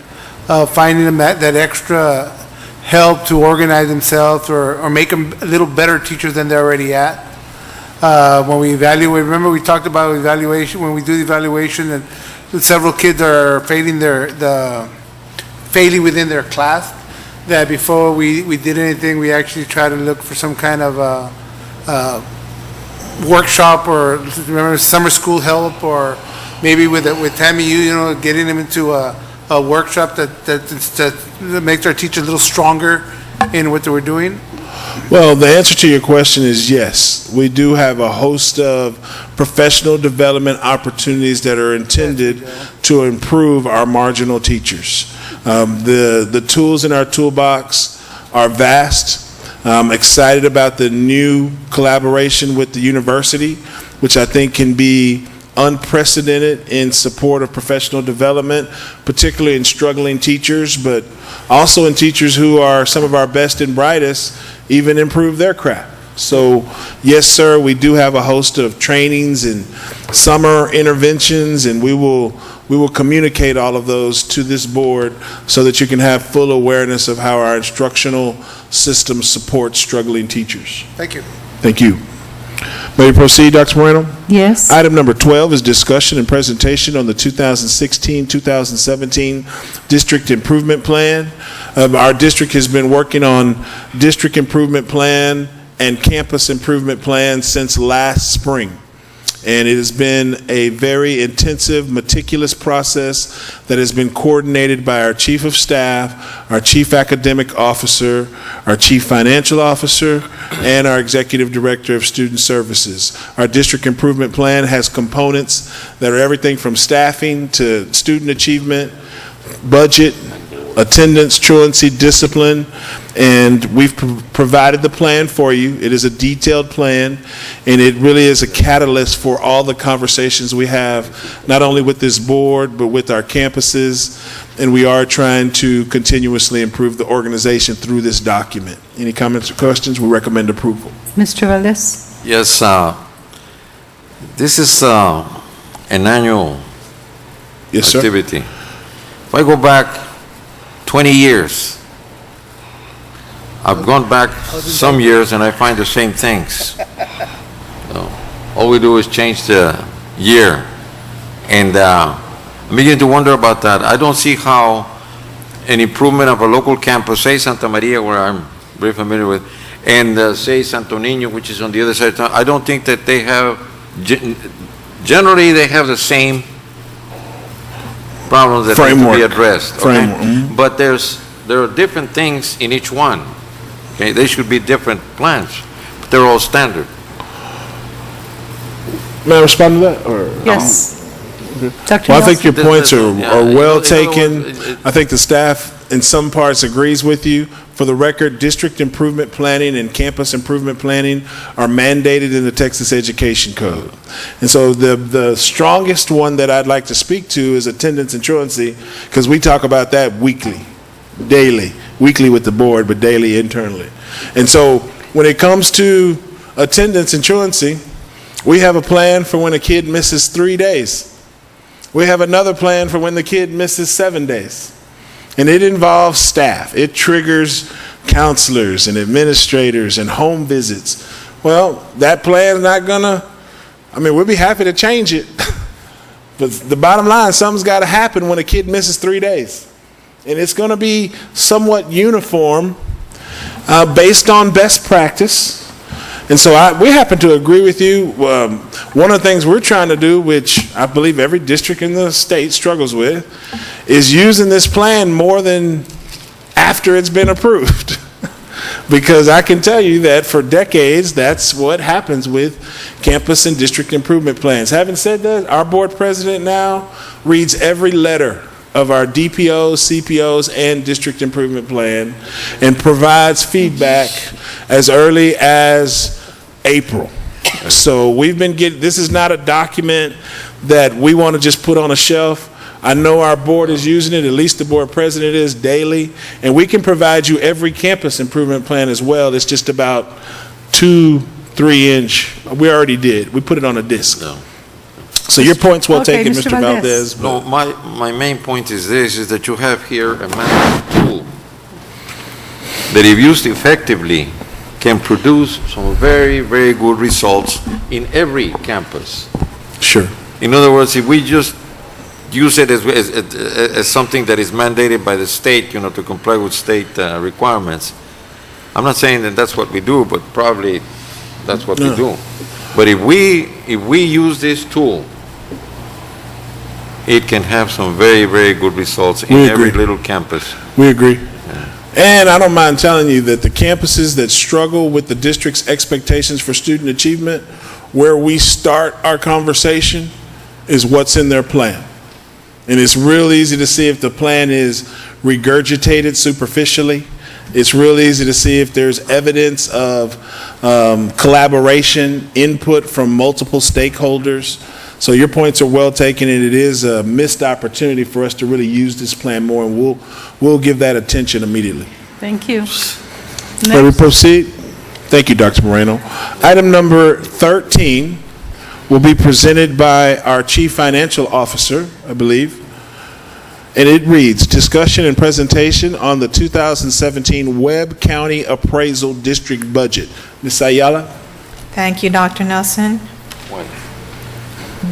finding them that extra help to organize themselves or make them a little better teachers than they're already at? When we evaluate, remember we talked about evaluation, when we do the evaluation, and several kids are failing within their class, that before we did anything, we actually try to look for some kind of workshop, or remember summer school help, or maybe with Tammy, getting them into a workshop that makes our teachers a little stronger in what they were doing? Well, the answer to your question is yes. We do have a host of professional development opportunities that are intended to improve our marginal teachers. The tools in our toolbox are vast. I'm excited about the new collaboration with the university, which I think can be unprecedented in support of professional development, particularly in struggling teachers, but also in teachers who are some of our best and brightest, even improve their craft. So, yes, sir, we do have a host of trainings and summer interventions, and we will communicate all of those to this board so that you can have full awareness of how our instructional system supports struggling teachers. Thank you. Thank you. May we proceed, Dr. Moreno? Yes. Item number 12 is discussion and presentation on the 2016-2017 District Improvement Plan. Our district has been working on District Improvement Plan and Campus Improvement Plan since last spring. And it has been a very intensive, meticulous process that has been coordinated by our Chief of Staff, our Chief Academic Officer, our Chief Financial Officer, and our Executive Director of Student Services. Our District Improvement Plan has components that are everything from staffing to student achievement, budget, attendance, truancy, discipline, and we've provided the plan for you. It is a detailed plan, and it really is a catalyst for all the conversations we have, not only with this board, but with our campuses, and we are trying to continuously improve the organization through this document. Any comments or questions? We recommend approval. Mr. Valdez? Yes, this is an annual Yes, sir. activity. If I go back 20 years, I've gone back some years and I find the same things. So, all we do is change the year. And I'm beginning to wonder about that. I don't see how an improvement of a local campus, say Santa Maria, where I'm very familiar with, and say Santo Niño, which is on the other side of town, I don't think that they have, generally they have the same problems that need to be addressed. Okay? Framework. Mm-hmm. But there are different things in each one. Okay, they should be different plans, but they're all standard. May I respond to that, or? Yes. Dr. Well, I think Nelson? your points are Yeah, well in other taken. words, I think the staff in some parts agrees with you. For the record, district improvement planning and campus improvement planning are mandated in the Texas Education Code. And so the strongest one that I'd like to speak to is attendance and truancy, because we talk about that weekly, daily, weekly with the board, but daily internally. And so when it comes to attendance and truancy, we have a plan for when a kid misses 3 days. We have another plan for when the kid misses 7 days. And it involves staff. It triggers counselors and administrators and home visits. Well, that plan's not gonna, we'll be happy to change it. But the bottom line, something's gotta happen when a kid misses 3 days. And it's gonna be somewhat uniform, based on best practice. And so we happen to agree with you. One of the things we're trying to do, which I believe every district in the state struggles with, is using this plan more than after it's been approved. Because I can tell you that for decades, that's what happens with campus and district improvement plans. Having said that, our board president now reads every letter of our DPOs, CPOs, and district improvement plan and provides feedback as early as April. So we've been getting, this is not a document that we want to just put on a shelf. I know our board is using it, at least the board president is, daily, and we can provide you every campus improvement plan as well. It's just about 2-3 inch. We already did. We put it on a disc. No. So your point's well Okay, taken, Mr. Mr. Valdez. Valdez. No, my main point is this, is that you have here a management tool that if used effectively can produce some very, very good results in every campus. Sure. In other words, if we just use it as something that is mandated by the state, to comply with state requirements, I'm not saying that that's what we do, but probably that's what we do. But if we use this tool, it can have some very, very good results in every little campus. We agree. And I don't mind telling you that the campuses that struggle with the district's expectations for student achievement, where we start our conversation is what's in their plan. And it's real easy to see if the plan is regurgitated superficially. It's real easy to see if there's evidence of collaboration, input from multiple stakeholders. So your points are well taken, and it is a missed opportunity for us to really use this plan more, and we'll give that attention immediately. Thank you. May we Next. proceed? Thank you, Dr. Moreno. Item number 13 will be presented by our Chief Financial Officer, I believe. And it reads, discussion and presentation on the 2017 Webb County Appraisal District Budget. Ms. Ayala? Thank you, Dr. Nelson.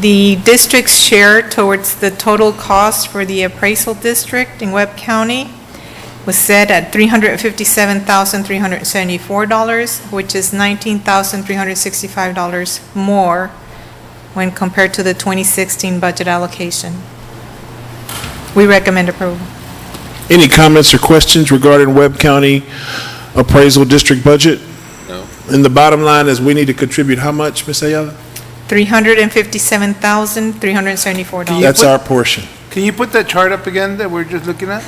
The district's share towards the total cost for the appraisal district in Webb County was set at $357,374, which is $19,365 more when compared to the 2016 budget allocation. We recommend approval. Any comments or questions regarding Webb County Appraisal District budget? No. And the bottom line is we need to contribute how much, Ms. Ayala? $357,374. That's our portion. Can you put that chart up again that we're just looking at?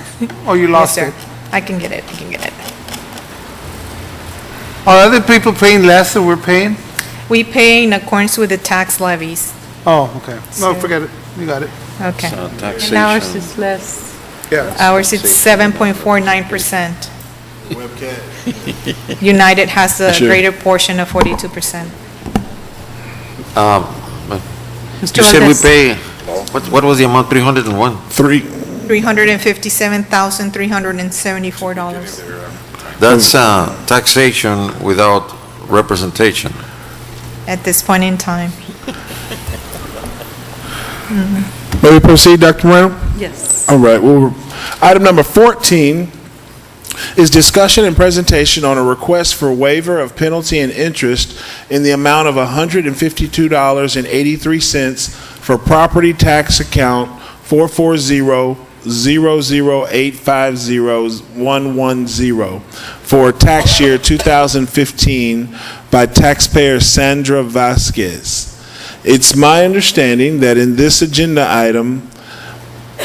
Oh, you Yes, lost sir. it. I can get it. Are other people paying less than we're paying? We pay in accordance with the tax levies. Oh, okay. No, So- forget it. You got it. Okay. So And taxation. ours is less. Yeah. Ours is 7.49%. United has the Sure. greater portion of 42%. Mr. You said we Valdez. pay, what was the amount, 301? $357,374. That's taxation without representation. At this point in time. May we proceed, Dr. Moreno? Yes. All right, well, item number 14 is discussion and presentation on a request for waiver of penalty and interest in the amount of $152.83 for property tax account 440-00850-110 for tax year 2015 by taxpayer Sandra Vasquez. It's my understanding that in this agenda item,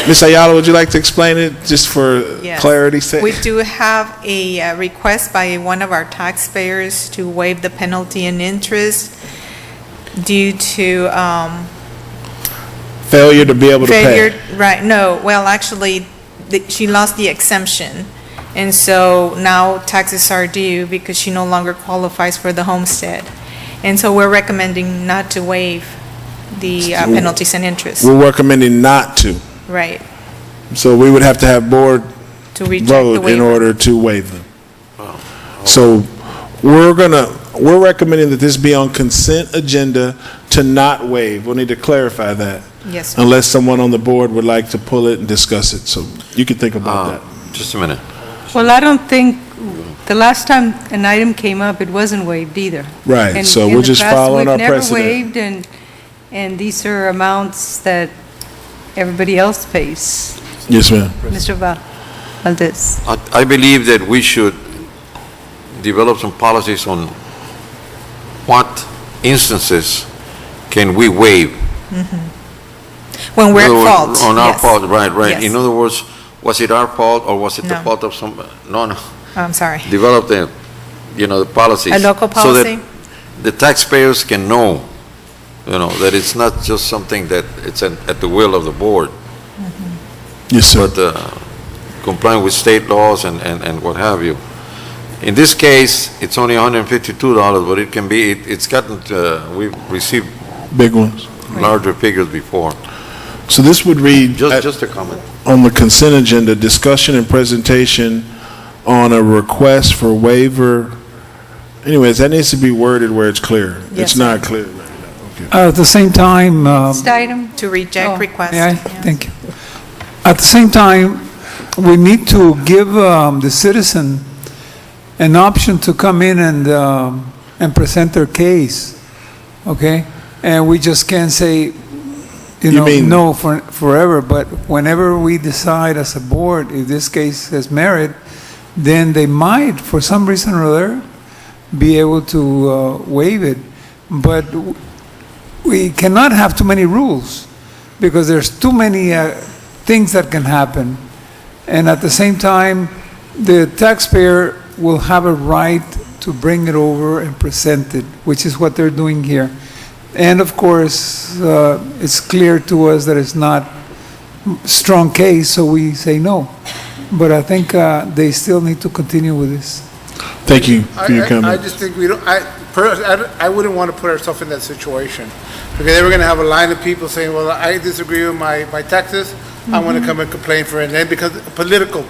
Ms. Ayala, would you like to explain it, just for Yes. clarity's sake? We do have a request by one of our taxpayers to waive the penalty and interest due to Failure to be able to pay. failure, right, no, well, actually, she lost the exemption, and so now taxes are due because she no longer qualifies for the homestead. And so we're recommending not to waive the penalties and interest, We're recommending not to. right, So we would have to have board to reject the vote in waiver. order to waive them. So we're recommending that this be on consent agenda to not waive. We'll need to clarify that, Yes, sir. unless someone on the board would like to pull it and discuss it. So you can think about that. Just a minute. Well, I don't think, the last time an item came up, it wasn't waived either. Right, And so in we're the just past, following our We've precedent. never waived, and these are amounts that everybody else pays. Yes, ma'am. Mr. Valdez. I believe that we should develop some policies on what instances can we waive. When we're In other at words, fault, On our yes. fault, right. Yes. In other words, was it our fault or was it the No. fault of some, no, I'm sorry. develop the policies. A local So policy? that the taxpayers can know, that it's not just something that it's at the will of the board, Yes, sir. but complying with state laws and what have you. In this case, it's only $152, but it can be, it's gotten, we've received Big ones. larger figures before. So this would read, Just a comment. on the consent agenda, discussion and presentation on a request for waiver. Anyways, that needs to be worded where it's clear. Yes, It's sir. not clear. At the same time, Next item, To reject Oh, request. may I? yes. Thank you. At the same time, we need to give the citizen an option to come in and present their case, okay? And we just can't say, You mean- no forever, but whenever we decide as a board, if this case has merit, then they might, for some reason or other, be able to waive it. But we cannot have too many rules, because there's too many things that can happen. And at the same time, the taxpayer will have a right to bring it over and present it, which is what they're doing here. And of course, it's clear to us that it's not a strong case, so we say no. But I think they still need to continue with this. Thank you for your I comment. just think we don't, I wouldn't want to put ourselves in that situation. Because then we're going to have a line of people saying, well, I disagree with my taxes, I want to come and complain for it. And then because a political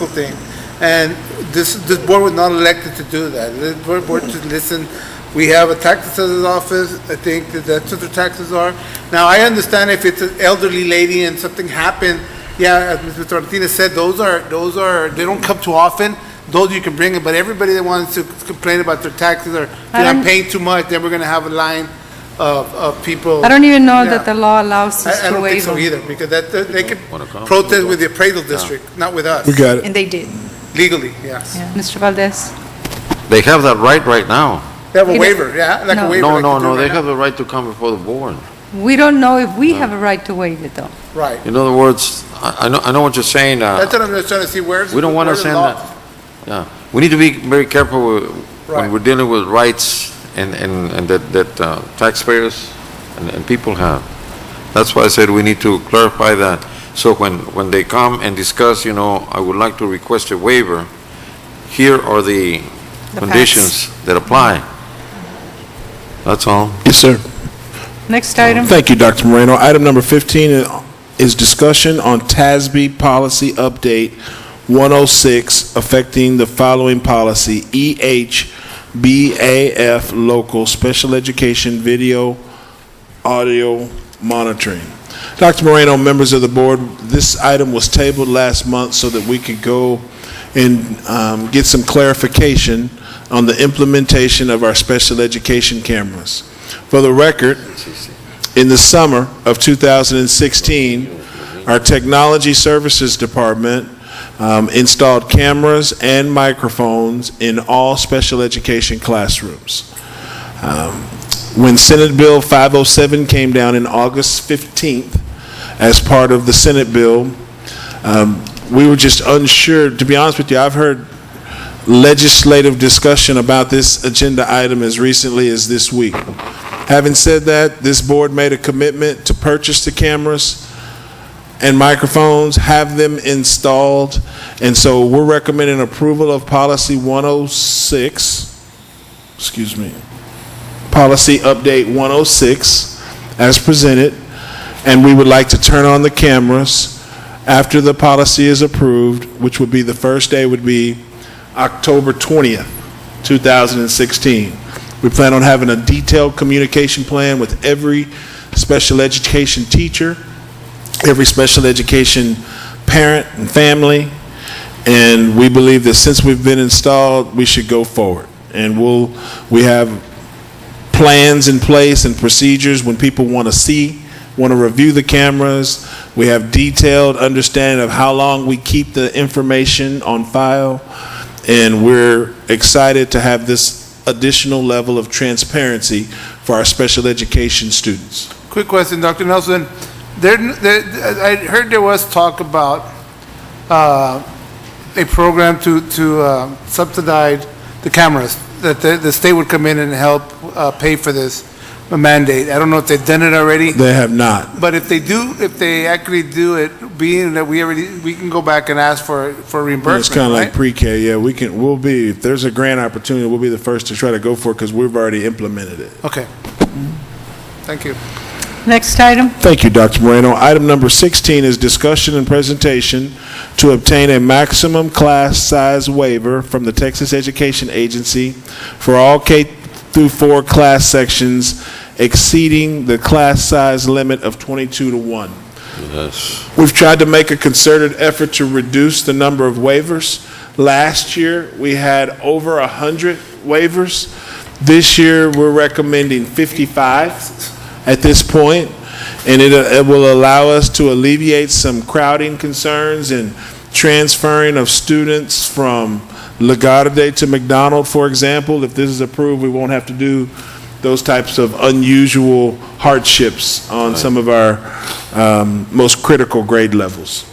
thing. And this board was not elected to do that. This board to listen. We have a tax assessor's office, I think that's what their taxes are. Now, I understand if it's an elderly lady and something happened, yeah, as Mr. Martinez said, those are, they don't come too often. Those you can bring in, but everybody that wants to complain about their taxes or they're not paying too much, then we're gonna have a line of people. I don't even know Yeah. that the law allows us I to don't think waive so them. either, because they could Wanna come? protest with the appraisal district, not with us, We got it. And they did. legally, yes. Yeah. Mr. Valdez. They have that right now. They have a You know- waiver, yeah, like a No. waiver. No, like you do they right have now. the right to come before the board. We don't know if we have a right to waive it, though. Right. In other words, I know what you're saying. That's what I'm just trying to see, where's. We don't want to where's the send law? that. Yeah, we need to be very careful when Right. we're dealing with rights and that taxpayers and people have. That's why I said we need to clarify that. So when they come and discuss, I would like to request a waiver, here are the The conditions that apply. That's all. Yes, sir. Next item. Thank you, Dr. Moreno. Item number 15 is discussion on TASB Policy Update 106 affecting the following policy, EHBAF Local Special Education Video Audio Monitoring. Dr. Moreno, members of the board, this item was tabled last month so that we could go and get some clarification on the implementation of our special education cameras. For the record, in the summer of 2016, our Technology Services Department installed cameras and microphones in all special education classrooms. when Senate Bill 507 came down in August 15th as part of the Senate bill, we were just unsure. To be honest with you, I've heard legislative discussion about this agenda item as recently as this week. Having said that, this board made a commitment to purchase the cameras and microphones, have them installed, and so we're recommending approval of Policy 106, Policy Update 106 as presented, and we would like to turn on the cameras after the policy is approved, which would be the first day would be October 20th, 2016. We plan on having a detailed communication plan with every special education teacher, every special education parent and family, and we believe that since we've been installed, we should go forward. And we have plans in place and procedures when people want to review the cameras. We have detailed understanding of how long we keep the information on file, and we're excited to have this additional level of transparency for our special education students. Quick question, Dr. Nelson. I heard there was talk about a program to subsidize the cameras, that the state would come in and help pay for this mandate. I don't know if they've done it already. They have not. But if they actually do it, being that we can go back and ask for reimbursement, It's kind of right? like pre-K, yeah, if there's a grant opportunity, we'll be the first to try to go for it because we've already implemented it. Okay. Thank you. Next item. Thank you, Dr. Moreno. Item number 16 is discussion and presentation to obtain a maximum class size waiver from the Texas Education Agency for all K through 4 class sections exceeding the class size limit of 22 to 1. Yes. We've tried to make a concerted effort to reduce the number of waivers. Last year, we had over 100 waivers. This year, we're recommending 55 at this point, and it will allow us to alleviate some crowding concerns and transferring of students from Lagarde to McDonald, for example. If this is approved, we won't have to do those types of unusual hardships on some of our most critical grade levels.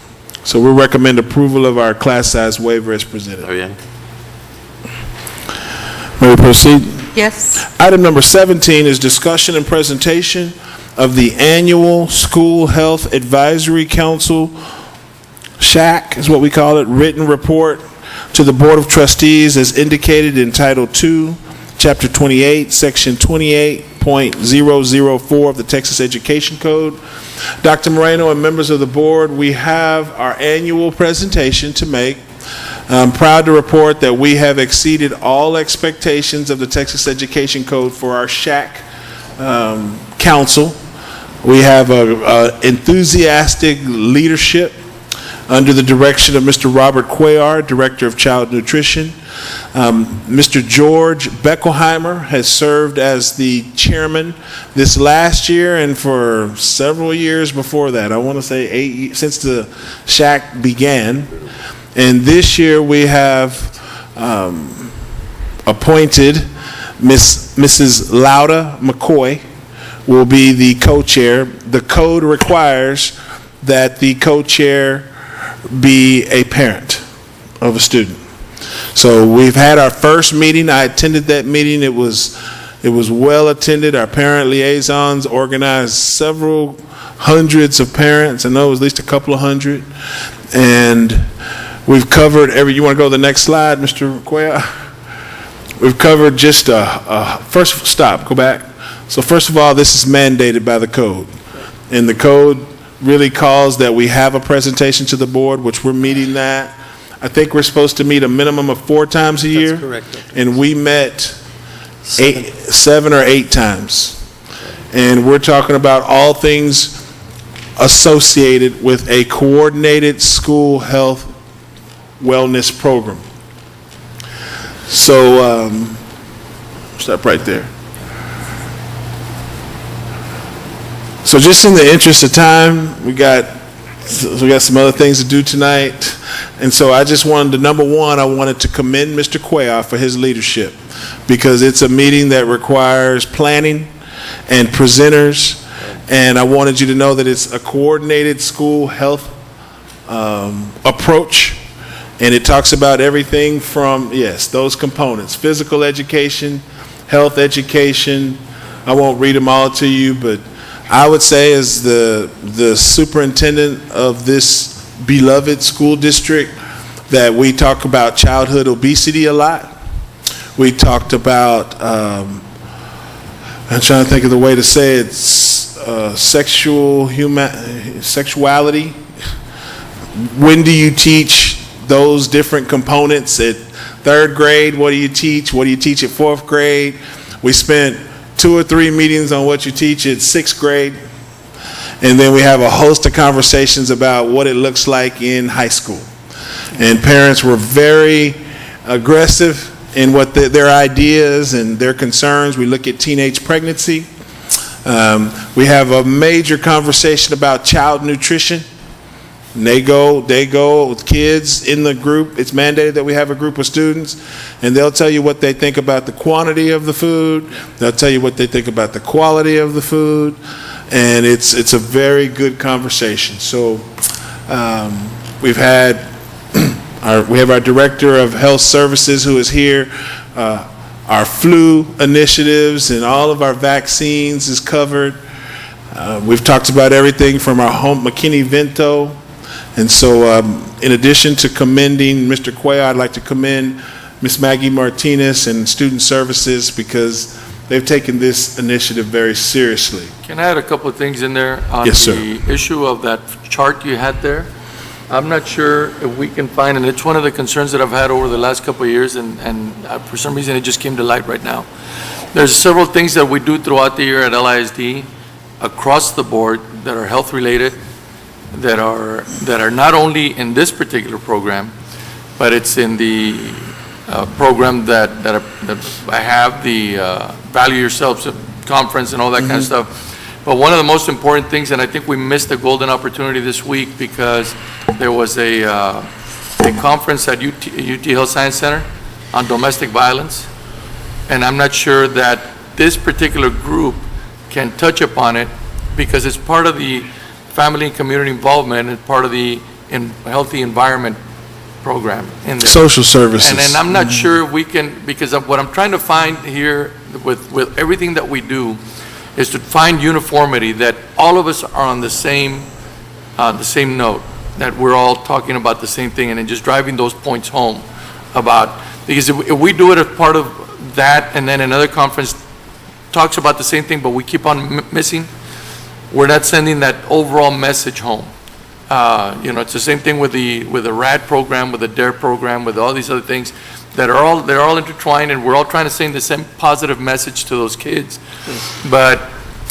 So we recommend approval of our class size waiver as presented. May we proceed? Yes. Item number 17 is discussion and presentation of the annual School Health Advisory Council, SHAC is what we call it, written report to the Board of Trustees as indicated in Title II, Chapter 28, Section 28.004 of the Texas Education Code. Dr. Moreno and members of the board, we have our annual presentation to make. I'm proud to report that we have exceeded all expectations of the Texas Education Code for our SHAC council. We have enthusiastic leadership under the direction of Mr. Robert Cuellar, Director of Child Nutrition. Mr. George Beckelheimer has served as the chairman this last year and for several years before that. I want to say 8 years, since the SHAC began. And this year we have appointed Mrs. Lauda McCoy will be the co-chair. The code requires that the co-chair be a parent of a student. So we've had our first meeting. I attended that meeting. It was well attended. Our parent liaisons organized several hundreds of parents. I know it was at least a couple of hundred. And we've covered you want to go to the next slide, Mr. Cuellar? We've covered just first stop, go back. So first of all, this is mandated by the code. And the code really calls that we have a presentation to the board, which we're meeting that. I think we're supposed to meet a minimum of 4 times a year. That's correct, Dr. And we met 7 or 8 times. And we're talking about all things associated with a coordinated school health wellness program. So, stop right there. So just in the interest of time, we got some other things to do tonight. And so I just wanted to, number one, I wanted to commend Mr. Cuellar for his leadership because it's a meeting that requires planning and presenters. And I wanted you to know that it's a coordinated school health approach. And it talks about everything from, yes, those components: physical education, health education. I won't read them all to you, but I would say as the superintendent of this beloved school district that we talk about childhood obesity a lot. We talked about, I'm trying to think of the way to say it, sexuality. When do you teach those different components? At third grade, what do you teach? What do you teach at fourth grade? We spent 2 or 3 meetings on what you teach at sixth grade. And then we have a host of conversations about what it looks like in high school. And parents were very aggressive in what their ideas and their concerns. We look at teenage pregnancy. We have a major conversation about child nutrition. And they go with kids in the group. It's mandated that we have a group of students, and they'll tell you what they think about the quantity of the food. They'll tell you what they think about the quality of the food, and it's a very good conversation. So we have our director of health services who is here. Our flu initiatives and all of our vaccines is covered. We've talked about everything from our home McKinney-Vento. And so in addition to commending Mr. Cuellar, I'd like to commend Ms. Maggie Martinez and Student Services because they've taken this initiative very seriously. Can I add a couple of things in there on Yes, sir. the issue of that chart you had there? I'm not sure if we can find, and it's one of the concerns that I've had over the last couple of years, and for some reason it just came to light right now. There's several things that we do throughout the year at LISD across the board that are health related, that are not only in this particular program, but it's in the program that I have, the Value Yourself conference and all that kind of stuff. But one of the most important things, and I think we missed a golden opportunity this week because there was a conference at UT Health Science Center on domestic violence, and I'm not sure that this particular group can touch upon it because it's part of the family and community involvement and part of the healthy environment program in there. Social services. And I'm not sure we can, because of what I'm trying to find here with everything that we do is to find uniformity, that all of us are on the same note, that we're all talking about the same thing and then just driving those points home about, because if we do it as part of that and then another conference talks about the same thing but we keep on missing, we're not sending that overall message home. It's the same thing with the RAD program, with the DARE program, with all these other things that they're all intertwined, and we're all trying to send the same positive message to those kids. But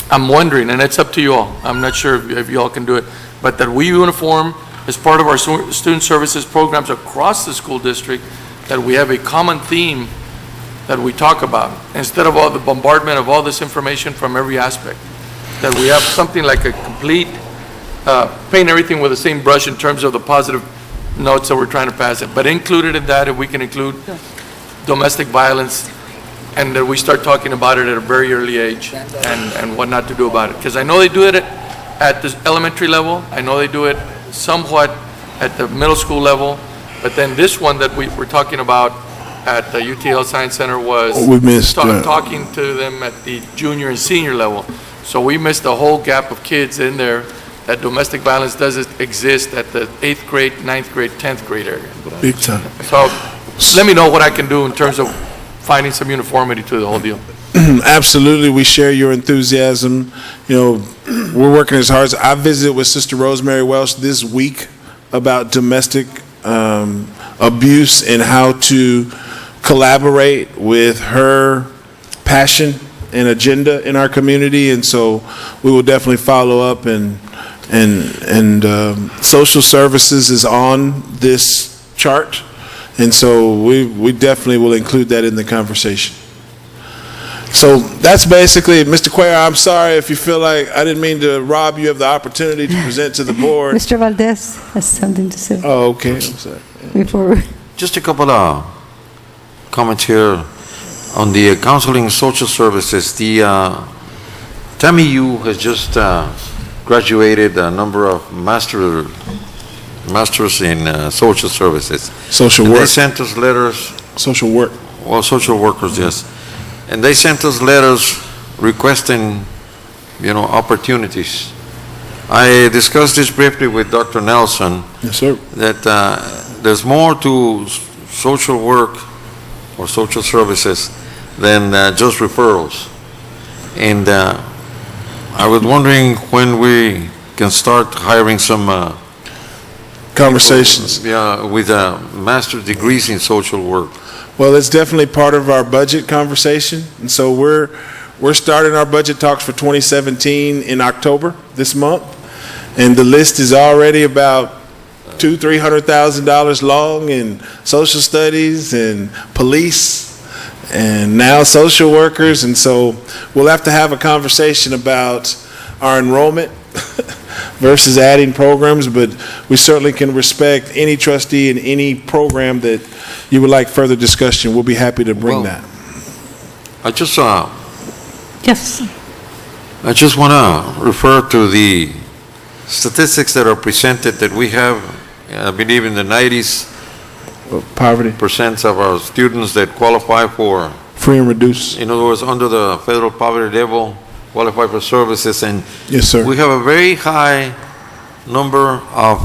I'm wondering, and it's up to you all, I'm not sure if you all can do it, but that we uniform as part of our student services programs across the school district, that we have a common theme that we talk about, instead of all the bombardment of all this information from every aspect. That we have something like a complete, paint everything with the same brush in terms of the positive notes that we're trying to pass it. But included in that, if we can include domestic violence, and that we start talking about it at a very early age and what not to do about it. Because I know they do it at the elementary level, I know they do it somewhat at the middle school level, but then this one that we're talking about at the UT Health Science Center was talking to them at the junior and senior level. So we missed a whole gap of kids in there that domestic violence doesn't exist at the 8th grade, 9th grade, 10th grade area. Big time. So let me know what I can do in terms of finding some uniformity to the whole deal. Absolutely, we share your enthusiasm. We're working as hard as I visited with Sister Rosemary Welsh this week about domestic abuse and how to collaborate with her passion and agenda in our community, and so we will definitely follow up. And social services is on this chart, and so we definitely will include that in the conversation. So that's basically it. Mr. Cuellar, I'm sorry if you feel like I didn't mean to rob you of the opportunity to present to the board. Mr. Valdez has something to say. Oh, okay. I'm sorry. Before Just a couple of comments here on the counseling and social services. TAMIU has just graduated a number of masters in social services. Social And work. they sent us letters, Social work. well, social workers, yes. And they sent us letters requesting, opportunities. I discussed this briefly with Dr. Nelson, Yes, sir. that there's more to social work or social services than just referrals. And I was wondering when we can start hiring some Conversations. with master's degrees in social work. Well, it's definitely part of our budget conversation, and so we're starting our budget talks for 2017 in October this month, and the list is already about $200,000-$300,000 long in social studies and police, and now social workers, and so we'll have to have a conversation about our enrollment versus adding programs, but we certainly can respect any trustee in any program that you would like further discussion. We'll be happy to bring Well, that. I just Yes. I just want to refer to the statistics that are presented that we have, I believe in the 90s Poverty, percent of our students that qualify for, free and reduce. in other words, under the federal poverty level, qualify for services, and Yes, sir. we have a very high number of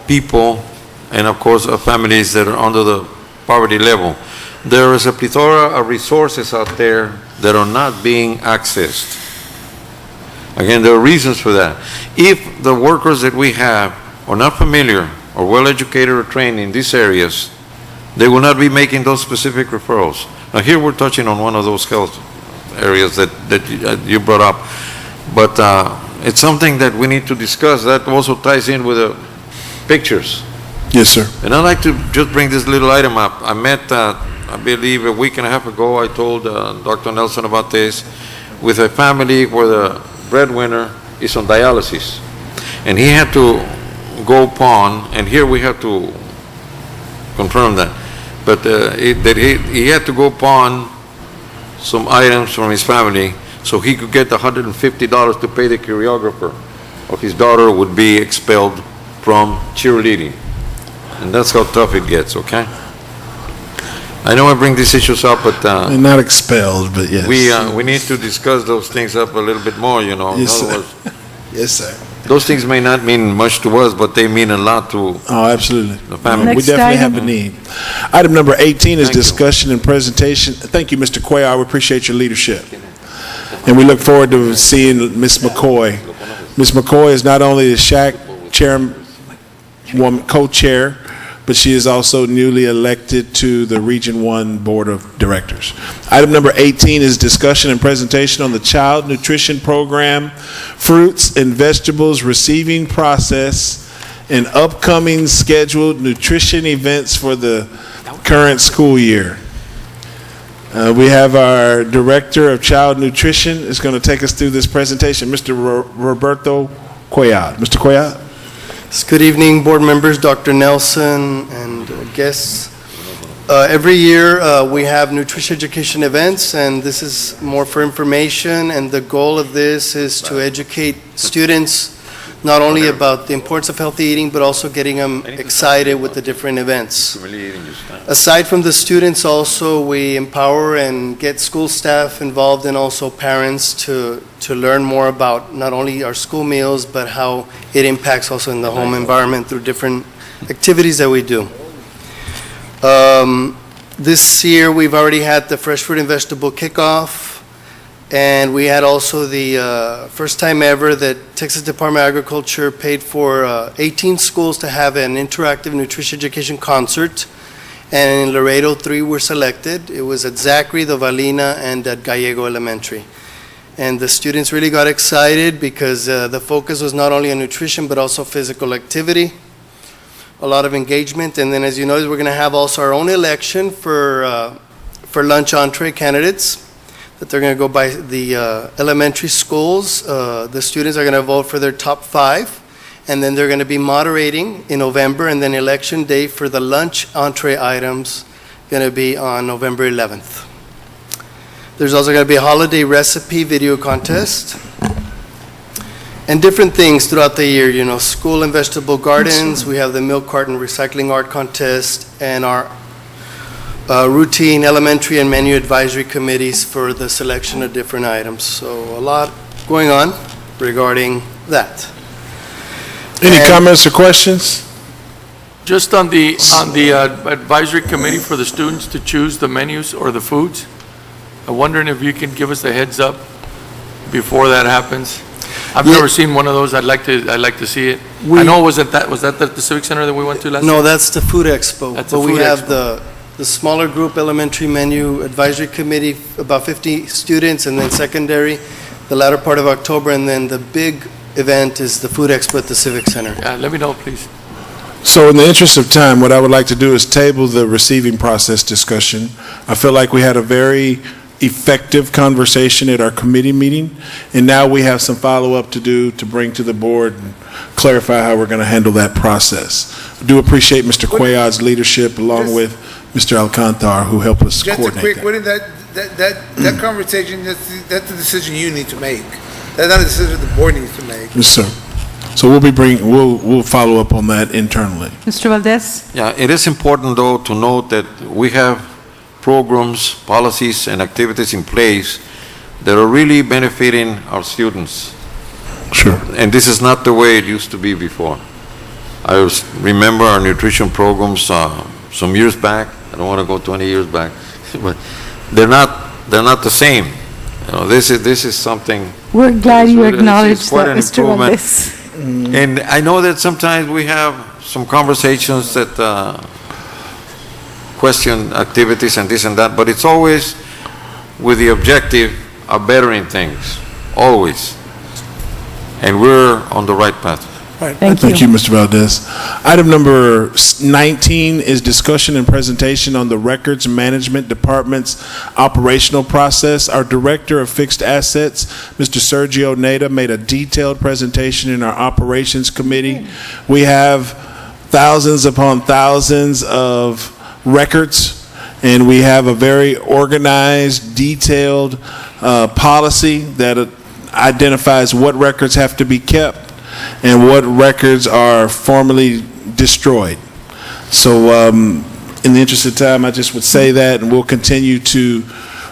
people and of course of families that are under the poverty level. There is a plethora of resources out there that are not being accessed. Again, there are reasons for that. If the workers that we have are not familiar or well-educated or trained in these areas, they will not be making those specific referrals. Now here we're touching on one of those health areas that you brought up. But it's something that we need to discuss. That also ties in with the pictures. Yes, sir. And I'd like to just bring this little item up. I met, I believe a week and a half ago, I told Dr. Nelson about this, with a family where the breadwinner is on dialysis. And he had to go pawn, and here we have to confirm that, but he had to go pawn some items from his family so he could get $150 to pay the choreographer, or his daughter would be expelled from cheerleading. And that's how tough it gets, okay? I know I bring these issues up, but And not expelled, but yes. we need to discuss those things up a little bit more, you know. In Yes, other sir. words, Yes, sir. those things may not mean much to us, but they mean a lot to Oh, absolutely. the family. We Next definitely item. have a need. Item number 18 is Thank you. discussion and presentation. Thank you, Mr. Cuellar. We appreciate your leadership. And we look forward to seeing Ms. McCoy. Ms. McCoy is not only the SHAC chairwoman, co-chair, but she is also newly elected to the Region 1 Board of Directors. Item number 18 is discussion and presentation on the Child Nutrition Program, fruits and vegetables receiving process, and upcoming scheduled nutrition events for the current school year. We have our Director of Child Nutrition is going to take us through this presentation, Mr. Roberto Cuellar. Mr. Cuellar? Good evening, board members, Dr. Nelson, and guests. Every year, we have nutrition education events, and this is more for information, and the goal of this is to educate students not only about the importance of healthy eating, but also getting them excited with the different events. Aside from the students, also, we empower and get school staff involved and also parents to learn more about not only our school meals, but how it impacts also in the home environment through different activities that we do. This year, we've already had the fresh fruit and vegetable kickoff, and we had also the first time ever that Texas Department of Agriculture paid for 18 schools to have an interactive nutrition education concert. And in Laredo, 3 were selected. It was at Zachary, the Valina, and at Gallego Elementary. And the students really got excited because the focus was not only on nutrition, but also physical activity, a lot of engagement. And then, as you notice, we're going to have also our own election for lunch entree candidates, that they're going to go by the elementary schools. The students are going to vote for their top 5. And then they're going to be moderating in November, and then election day for the lunch entree items going to be on November 11th. There's also going to be a holiday recipe video contest. And different things throughout the year, you know, school and vegetable gardens, we have the milk carton recycling art contest, and our routine elementary and menu advisory committees for the selection of different items. So a lot going on regarding that. Any And- comments or questions? Just on the advisory committee for the students to choose the menus or the foods, I'm wondering if you can give us a heads up before that happens. I've Yeah. never seen one of those. I'd like to see it. I We- know, was that the Civic Center that we went to last? No, that's the Food Expo. That's the But we Food have Expo. the smaller group elementary menu advisory committee, about 50 students, and then secondary, the latter part of October, and then the big event is the Food Expo at the Civic Center. Yeah, let me know, please. So in the interest of time, what I would like to do is table the receiving process discussion. I feel like we had a very effective conversation at our committee meeting, and now we have some follow-up to do to bring to the board and clarify how we're going to handle that process. I do appreciate Mr. Cuellar's leadership along with Mr. Alcantar, who helped us Just a coordinate quick, that. wouldn't that conversation, that's a decision you need to make. That's not a decision the board needs to make. Yes, sir. So we'll follow up on that internally. Mr. Valdez? Yeah, it is important, though, to note that we have programs, policies, and activities in place that are really benefiting our students. Sure. And this is not the way it used to be before. Remember our nutrition programs some years back. I don't want to go 20 years back, but they're not the same. You know, this is something. We're glad you It's acknowledged quite that, an Mr. improvement. Valdez. And I know that sometimes we have some conversations that question activities and this and that, but it's always with the objective of bettering things, always. And we're on the right path. Thank Thank you. you, Mr. Valdez. Item number 19 is discussion and presentation on the Records Management Department's operational process. Our Director of Fixed Assets, Mr. Sergio Neda, made a detailed presentation in our Operations Committee. We have thousands upon thousands of records, and we have a very organized, detailed policy that identifies what records have to be kept and what records are formally destroyed. So in the interest of time, I just would say that, and we'll continue to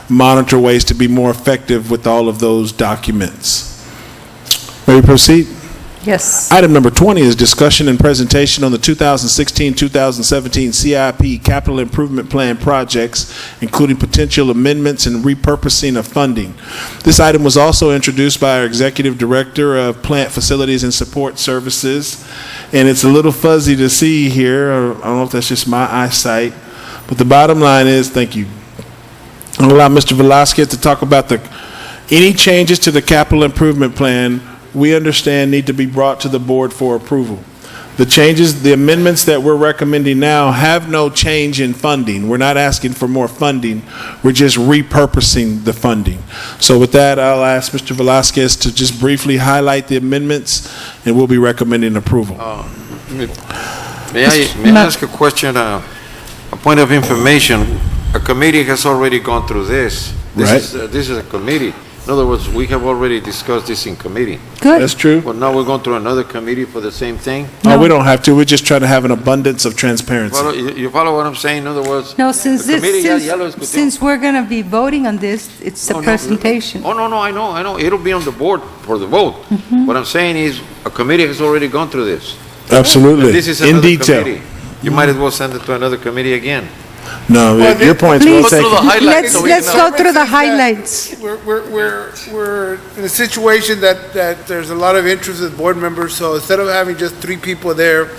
monitor ways to be more effective with all of those documents. May we proceed? Yes. Item number 20 is discussion and presentation on the 2016-2017 CIP Capital Improvement Plan projects, including potential amendments and repurposing of funding. This item was also introduced by our Executive Director of Plant Facilities and Support Services, and it's a little fuzzy to see here. I don't know if that's just my eyesight, but the bottom line is, thank you. I'll allow Mr. Velasquez to talk about any changes to the capital improvement plan we understand need to be brought to the board for approval. The changes, the amendments that we're recommending now have no change in funding. We're not asking for more funding. We're just repurposing the funding. So with that, I'll ask Mr. Velasquez to just briefly highlight the amendments, and we'll be recommending approval. May I ask a question, a point of information? A committee has already gone through this. This is a committee. In other words, we have already discussed this in committee. Good. That's true. But now we're going through another committee for the same thing? No, we don't have to. We're just trying to have an abundance of transparency. You follow what I'm saying? In other words, No, since the committee ya lo this, discutió. since we're going to be voting on this, it's a presentation. Oh, no, I know. It'll be on the board for the vote. What I'm saying is, a committee has already gone through this. Absolutely. But this is In another detail. committee. You might as well send it to another committee again. No, your point's well Please, taken. let's go through the highlights. We're in a situation that there's a lot of interest with board members, so instead of having just 3 people there,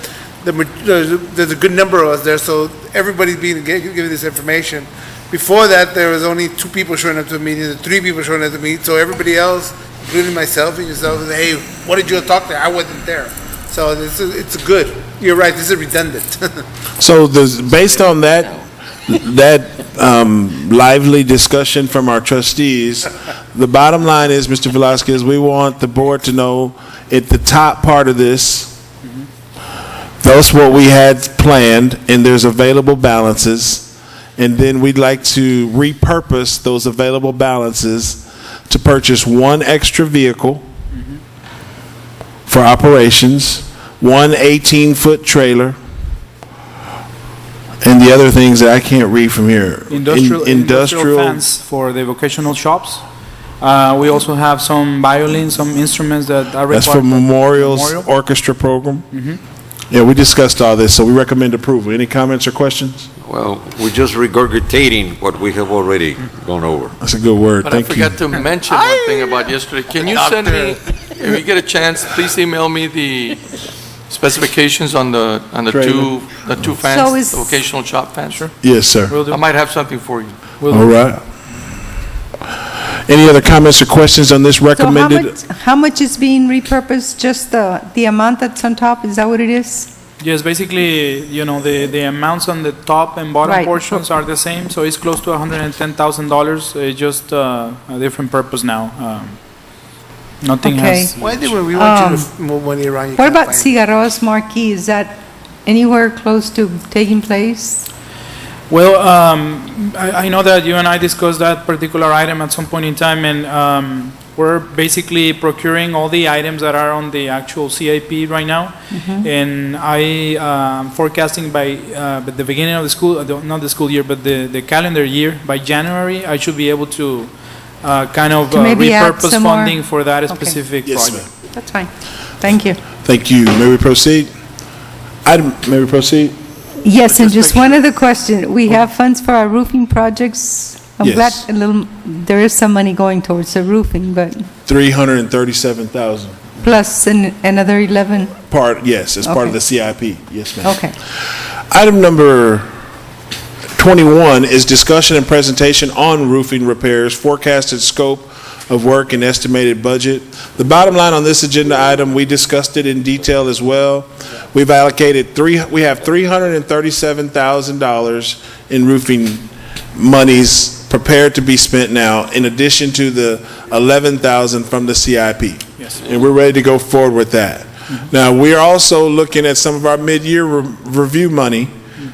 there's a good number of us there, so everybody's being given this information. Before that, there was only 2 people showing up to the meeting, 3 people showing up to the meeting, so everybody else, including myself and yourself, said, hey, what did you talk there? I wasn't there. So it's good. You're right, this is redundant. So based on that lively discussion from our trustees, the bottom line is, Mr. Velasquez, we want the board to know at the top part of this, that's what we had planned, and there's available balances, And then we'd like to repurpose those available balances to purchase one extra vehicle for operations, one 18-foot trailer, and the other things that I can't read from here. Industrial fans for the vocational shops. We also have some violins, some instruments that are required. That's for Memorial's orchestra program. Yeah, we discussed all this, so we recommend approval. Any comments or questions? Well, we're just regurgitating what we have already gone over. That's a good word. But I Thank you. forgot to mention one thing about yesterday. Can you send me, if you get a chance, please email me the specifications on the Trailer. two So fans, is- the vocational shop fans? Sure. Yes, sir. I might have something for you. All right. Any other comments or questions on this So recommended? how much is being repurposed? Just the amount that's on top? Is that what it is? Yes, basically, the amounts on the top and bottom Right. portions are the same, so it's close to $110,000. It's just a different purpose now. Nothing Okay. has. Why did we want you to move money around? You What can't about find it? Cigarro's Marquee? Is that anywhere close to taking place? Well, I know that you and I discussed that particular item at some point in time, and we're basically procuring all the items that are on the actual CIP right now. And I am forecasting by the beginning of the school, not the school year, but the calendar year, by January, I should be able to kind of To maybe add repurpose some more? funding for that Okay. specific Yes, project. ma'am. That's fine. Thank you. Thank you. May we proceed? May we proceed? Yes, and just one other question. We have funds for our roofing projects. I'm glad Yes. there is some money going towards the roofing, but 337,000. plus another 11. Yes, as part of Okay. the CIP. Yes, ma'am. Okay. Item number 21 is discussion and presentation on roofing repairs, forecasted scope of work and estimated budget. The bottom line on this agenda item, we discussed it in detail as well. We've allocated we have $337,000 in roofing monies prepared to be spent now, in addition to the 11,000 from the CIP. Yes. And we're ready to go forward with that. Now, we are also looking at some of our mid-year review money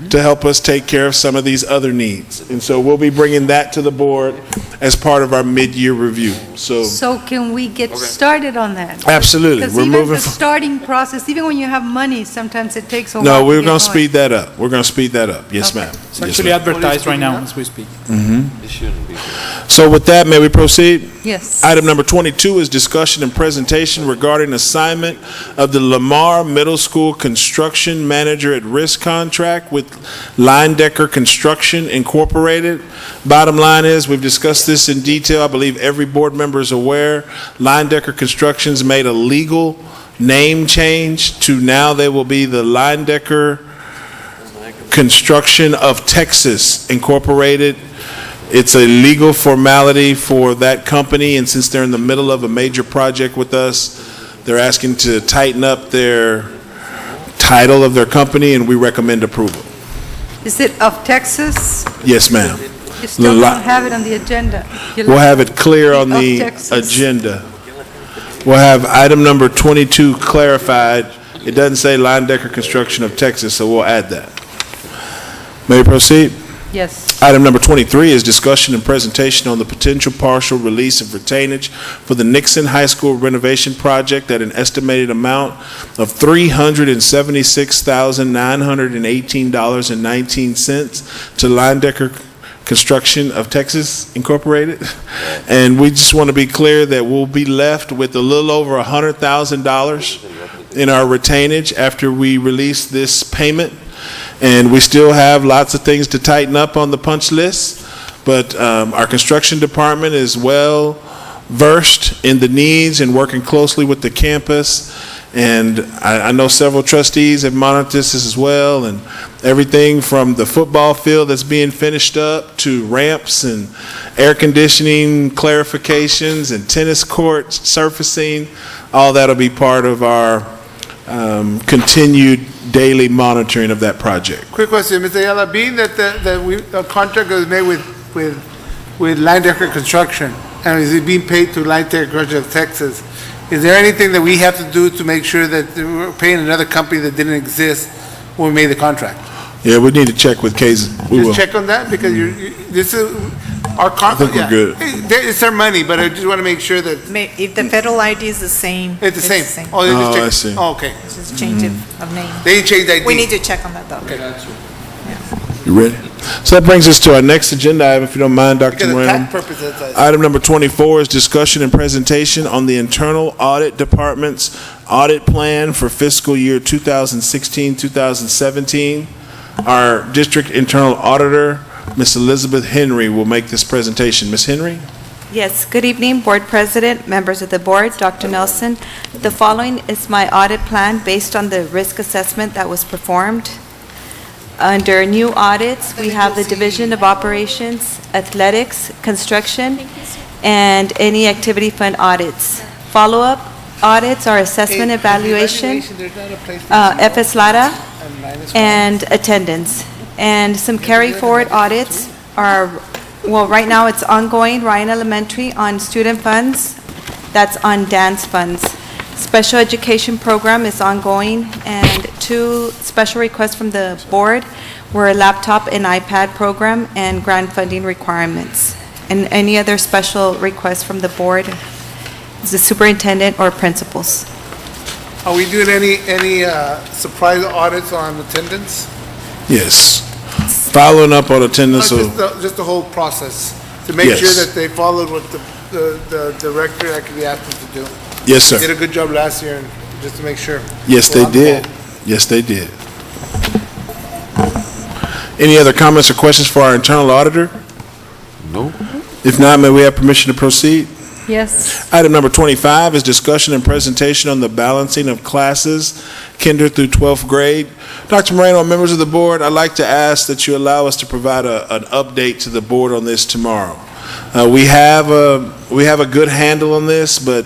to help us take care of some of these other needs. And so we'll be bringing that to the board as part of our mid-year review. So can we get started on that? Absolutely. Because We're even moving. the starting process, even when you have money, sometimes it takes a while. No, to we're get going to speed that up. We're going to speed that up. Yes, Okay. ma'am. It's Yes, actually ma'am. advertised right now as we speak. So with that, may we proceed? Yes. Item number 22 is discussion and presentation regarding assignment of the Lamar Middle School Construction Manager at Risk contract with Leindecker Construction Incorporated. Bottom line is, we've discussed this in detail. I believe every board member is aware. Leindecker Construction's made a legal name change to now they will be the Leindecker Construction of Texas Incorporated. It's a legal formality for that company, and since they're in the middle of a major project with us, they're asking to tighten up their title of their company, and we recommend approval. Is it of Texas? Yes, ma'am. You still don't have it on the agenda. We'll have it clear on Of the Texas. agenda. We'll have item number 22 clarified. It doesn't say Leindecker Construction of Texas, so we'll add that. May we proceed? Yes. Item number 23 is discussion and presentation on the potential partial release of retainage for the Nixon High School renovation project at an estimated amount of $376,918.19 to Leindecker Construction of Texas Incorporated. And we just want to be clear that we'll be left with a little over $100,000 in our retainage after we release this payment. And we still have lots of things to tighten up on the punch list, but our construction department is well versed in the needs and working closely with the campus. And I know several trustees have monitored this as well, and everything from the football field that's being finished up to ramps and air conditioning clarifications and tennis courts surfacing, all that'll be part of our continued daily monitoring of that project. Quick question, Mr. Ayala, being that the contract was made with Leindecker Construction, and is it being paid to Leindecker Construction of Texas, is there anything that we have to do to make sure that we're paying another company that didn't exist when we made the contract? Yeah, we need to check with Casey. We will. Just check on that, because this is, our. I think we're good. It's their money, but I just want to make sure that If the federal ID is the same. it's the same. Oh, they Oh, I just see. check. Oh, okay. It's just change it of name. They didn't change the ID. We need to check on that, though. You ready? So that brings us to our next agenda item, if you don't mind, Dr. Because of Moreno. tax purposes, that's. Item number 24 is discussion and presentation on the Internal Audit Department's audit plan for fiscal year 2016-2017. Our district internal auditor, Ms. Elizabeth Henry, will make this presentation. Ms. Henry? Yes, good evening, Board President, members of the Board, Dr. Nelson. The following is my audit plan based on the risk assessment that was performed. Under new audits, we have the Division of Operations, Athletics, Construction, and any activity fund audits. Follow-up audits are assessment evaluation, FS LATA, and attendance. And some carry-forward audits are, well, right now it's ongoing, Ryan Elementary on student funds, that's on dance funds. Special education program is ongoing, and 2 special requests from the board were a laptop and iPad program and grant funding requirements. And any other special requests from the board, the superintendent or principals. Are we doing any surprise audits on attendance? Yes. Following up on attendance. Just the whole process, to make Yes. sure that they followed what the director actually asked them to do. Yes, sir. Did a good job last year, and just to make sure. Yes, they We're on the did. ball. Yes, they did. Any other comments or questions for our internal auditor? No? If not, may we have permission to proceed? Yes. Item number 25 is discussion and presentation on the balancing of classes, kinder through 12th grade. Dr. Moreno, members of the board, I'd like to ask that you allow us to provide an update to the board on this tomorrow. We have a good handle on this, but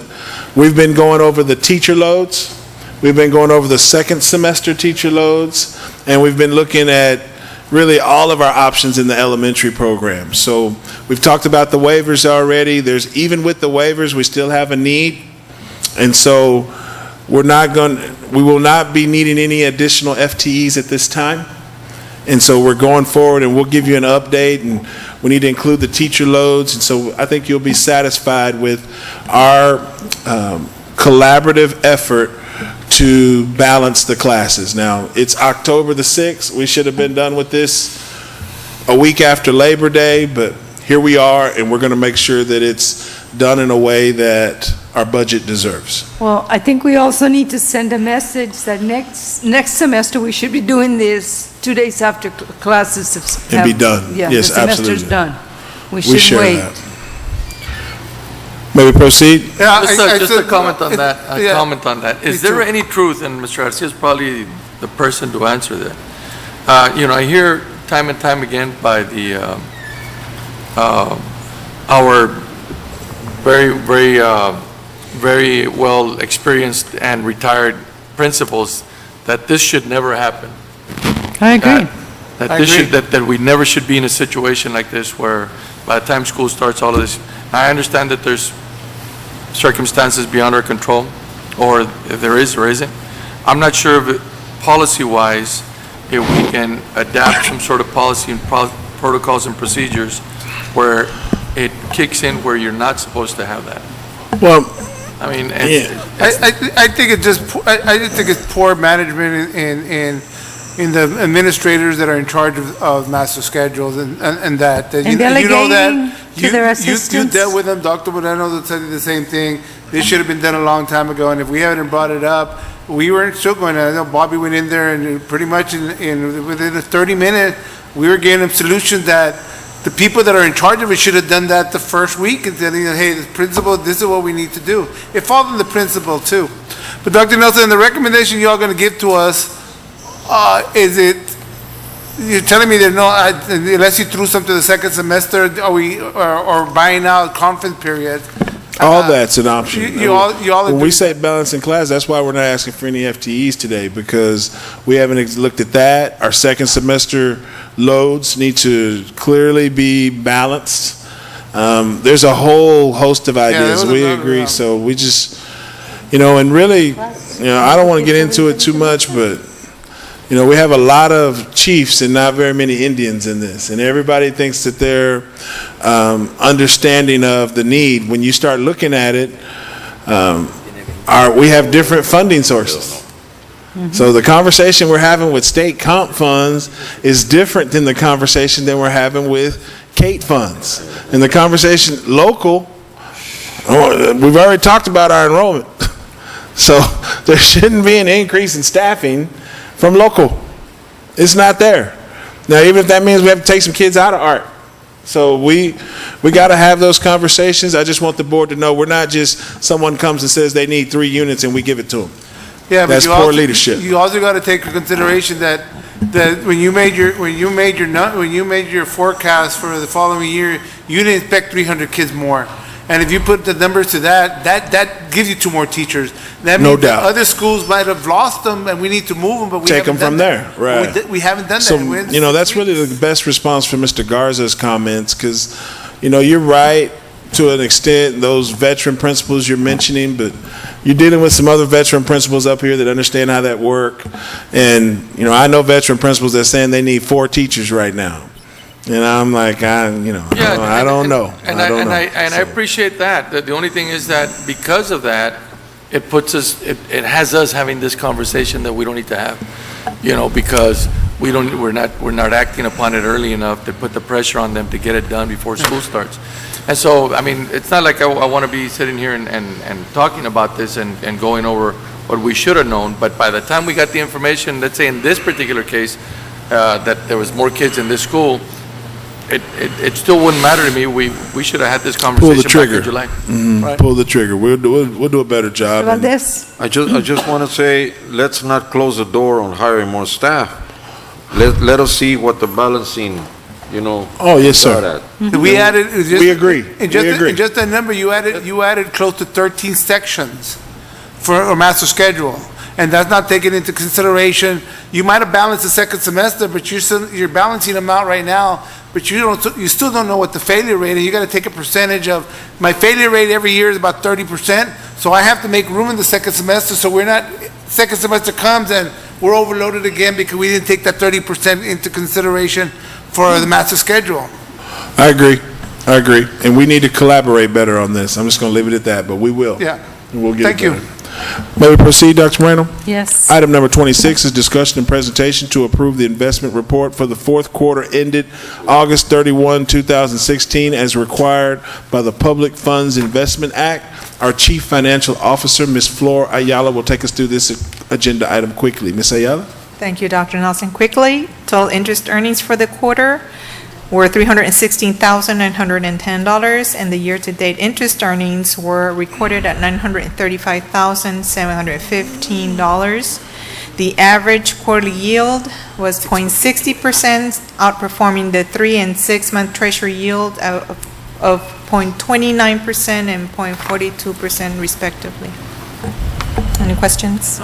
we've been going over the teacher loads. We've been going over the second semester teacher loads, and we've been looking at really all of our options in the elementary program. So we've talked about the waivers already. Even with the waivers, we still have a need. And so we will not be needing any additional FTEs at this time. And so we're going forward, and we'll give you an update, and we need to include the teacher loads. And so I think you'll be satisfied with our collaborative effort to balance the classes. Now, it's October the 6th. We should have been done with this a week after Labor Day, but here we are, and we're going to make sure that it's done in a way that our budget deserves. Well, I think we also need to send a message that next semester we should be doing this 2 days after classes have. And be done. Yeah, Yes, the semester's absolutely. done. We We should share wait. that. May we proceed? Yeah, Just a comment on that, yeah. Is Me there too. any truth, and Mr. Garcia is probably the person to answer that. I hear time and time again by our very well experienced and retired principals that this should never happen. I agree. That we never should be in a situation like this where by the time school starts, all of this. I understand that there's circumstances beyond our control, or if there is or isn't. I'm not sure if policy-wise, if we can adapt some sort of policy and protocols and procedures where it kicks in where you're not supposed to have that. Well, I mean, I think it's just, I just think it's poor management in the administrators that are in charge of master schedules and that. And you know that. delegating to their assistants. You dealt with them, Dr. Moreno said the same thing. This should have been done a long time ago, and if we hadn't brought it up, we weren't still going to, I know Bobby went in there and pretty much within a 30 minutes, we were getting them solutions that the people that are in charge of it should have done that the first week and telling them, hey, the principal, this is what we need to do. It falls on the principal too. But Dr. Nelson, the recommendation y'all going to give to us, you're telling me that unless you threw something the second semester, or buying out conference periods? All that's an option. You all When we agree? say balancing class, that's why we're not asking for any FTEs today, because we haven't looked at that. Our second semester loads need to clearly be balanced. There's a whole host of ideas. there was We another agree. round. So we just, and really, I don't want to get into it too much, but, You know, we have a lot of chiefs and not very many Indians in this, and everybody thinks that they're understanding of the need. When you start looking at it, we have different funding sources. So the conversation we're having with state comp funds is different than the conversation that we're having with Kate funds. And the conversation local, we've already talked about our enrollment. So there shouldn't be an increase in staffing from local. It's not there. Now, even if that means we have to take some kids out of art. So we got to have those conversations. I just want the board to know we're not just someone comes and says they need 3 units and we give it to them. Yeah, but That's you poor also, leadership. You also got to take into consideration that when you made your forecast for the following year, you didn't expect 300 kids more. And if you put the numbers to that gives you 2 more teachers. That No means that doubt. other schools might have lost them, and we need to move them, but we Take them haven't from done there, that. right. We haven't done So, that. We're in you know, that's 6 really weeks. the best response for Mr. Garza's comments, because, you know, you're right to an extent, those veteran principals you're mentioning, but you're dealing with some other veteran principals up here that understand how that work. And, you know, I know veteran principals that are saying they need 4 teachers right now. And I'm like, I don't know. And I appreciate that. The only thing is that because of that, it puts us, it has us having this conversation that we don't need to have, you know, because we're not acting upon it early enough to put the pressure on them to get it done before school starts. And so, I mean, it's not like I want to be sitting here and talking about this and going over what we should have known, but by the time we got the information, let's say in this particular case, that there was more kids in this school, it still wouldn't matter to me. We should have had this Pull conversation the back trigger. in July. Mhm, Pull the trigger. We'll do a better job. and- Valdez? I just want to say, let's not close the door on hiring more staff. Let us see what the balancing, you know. Oh, yes, is sir. at. We added. We agree. In just a number, you added close to 13 sections for a master schedule. And that's not taken into consideration. You might have balanced the second semester, but you're balancing them out right now, but you still don't know what the failure rate is. You got to take a percentage of, my failure rate every year is about 30%, so I have to make room in the second semester, so second semester comes and we're overloaded again because we didn't take that 30% into consideration for the master schedule. I agree. And we need to collaborate better on this. I'm just going to leave it at that, but we will. Yeah. And we'll get Thank it you. better. May we proceed, Dr. Moreno? Yes. Item number 26 is discussion and presentation to approve the investment report for the 4th quarter ended August 31, 2016, as required by the Public Funds Investment Act. Our Chief Financial Officer, Ms. Flor Ayala, will take us through this agenda item quickly. Ms. Ayala? Thank you, Dr. Nelson. Quickly, total interest earnings for the quarter were $316,910, and the year-to-date interest earnings were recorded at $935,715. The average quarterly yield was 0.60%, outperforming the 3- and 6-month Treasury yield of 0.29% and 0.42% respectively. Any questions?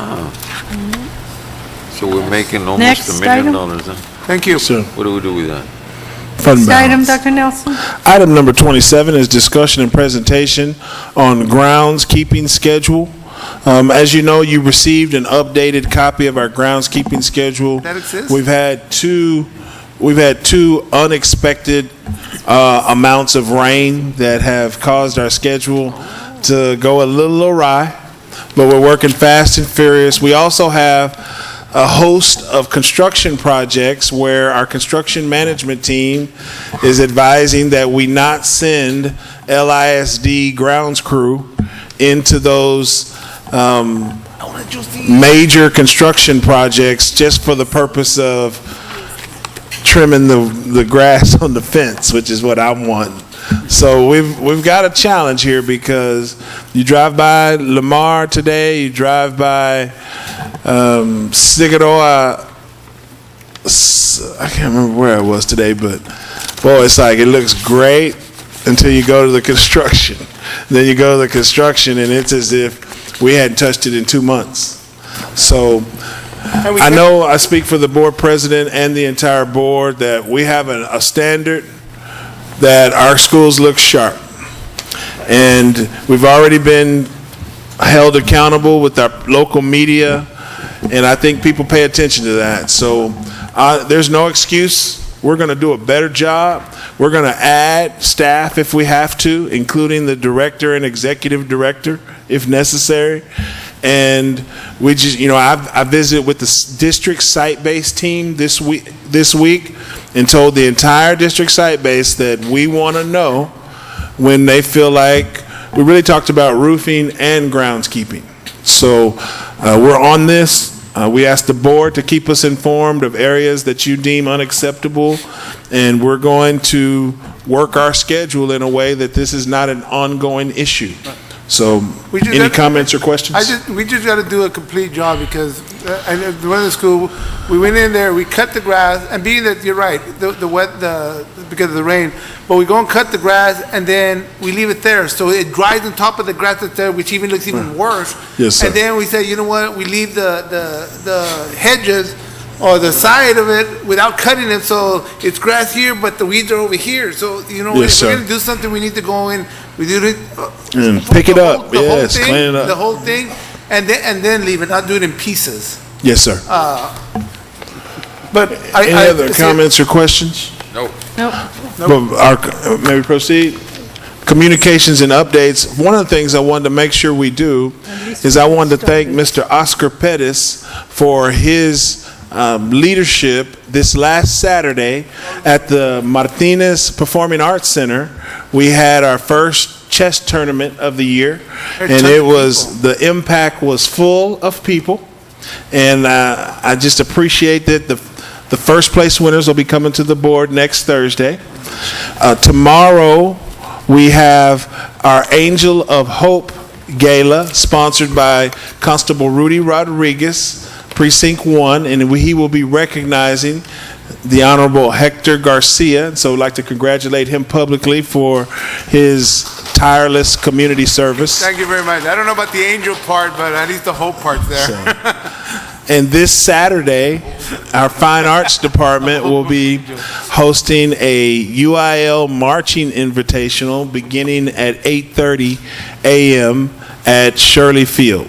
So we're making almost Next $1 million, item. huh? Thank you. Sir. What do we do with that? Fund Next item, balance. Dr. Nelson? Item number 27 is discussion and presentation on groundskeeping schedule. As you know, you received an updated copy of our groundskeeping schedule. That exists? We've had two unexpected amounts of rain that have caused our schedule to go a little awry, but we're working fast and furious. We also have a host of construction projects where our construction management team is advising that we not send LISD grounds crew into those major construction projects just for the purpose of trimming the grass on the fence, which is what I want. So we've got a challenge here because you drive by Lamar today, you drive by Sigadoa, I can't remember where I was today, but boy, it's like it looks great until you go to the construction. Then you go to the construction and it's as if we hadn't touched it in 2 months. So I know I speak for the board president and the entire board that we have a standard that our schools look sharp. And we've already been held accountable with our local media And I think people pay attention to that. So there's no excuse. We're going to do a better job. We're going to add staff if we have to, including the director and executive director if necessary. And we just, I visited with the district site-based team this week and told the entire district site-base that we want to know when they feel like, we really talked about roofing and groundskeeping. So we're on this. We asked the board to keep us informed of areas that you deem unacceptable, and we're going to work our schedule in a way that this is not an ongoing issue. So, any comments or questions? We just got to do a complete job because I know one of the school, we went in there, we cut the grass, and being that you're right, because of the rain, but we go and cut the grass and then we leave it there, so it dries on top of the grass that's there, which even looks even worse. Yes, sir. And then we say, you know what? We leave the hedges or the side of it without cutting it, so it's grass here, but the weeds are over here. So Yes, if we're sir. going to do something, we need to go in. We do it. And pick it up. The whole Yes, thing, clean it up. The whole thing, and then leave it, not do it in pieces. Yes, sir. But Any other comments or questions? No. May we proceed? Communications and updates. One of the things I wanted to make sure we do is I wanted to thank Mr. Oscar Pettis for his leadership this last Saturday at the Martinez Performing Arts Center. We had our first chess tournament of the year, and the impact was full of people, and I just appreciate that the first place winners will be coming to the board next Thursday. Tomorrow we have our Angel of Hope Gala sponsored by Constable Rudy Rodriguez, Precinct 1, and he will be recognizing the Honorable Hector Garcia. So I'd like to congratulate him publicly for his tireless community service. Thank you very much. I don't know about the angel part, but at least the hope part's there. And this Saturday, our Fine Arts Department will be hosting a UIL Marching Invitational beginning at 8:30 a.m. at Shirley Field.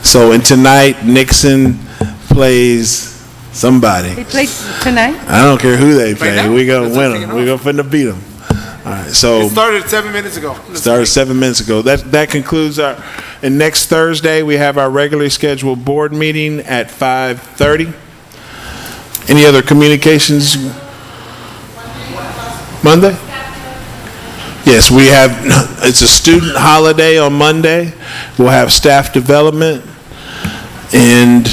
So, and tonight, Nixon plays somebody. They play tonight? I don't care who they play. now? We're going to That's win what them. I'm We're going to beat them. All right, so It started 7 minutes ago. started 7 minutes ago. That concludes our, and next Thursday, we have our regularly scheduled board meeting at 5:30. Any other communications? Monday? Yes, we have, it's a student holiday on Monday. We'll have staff development, and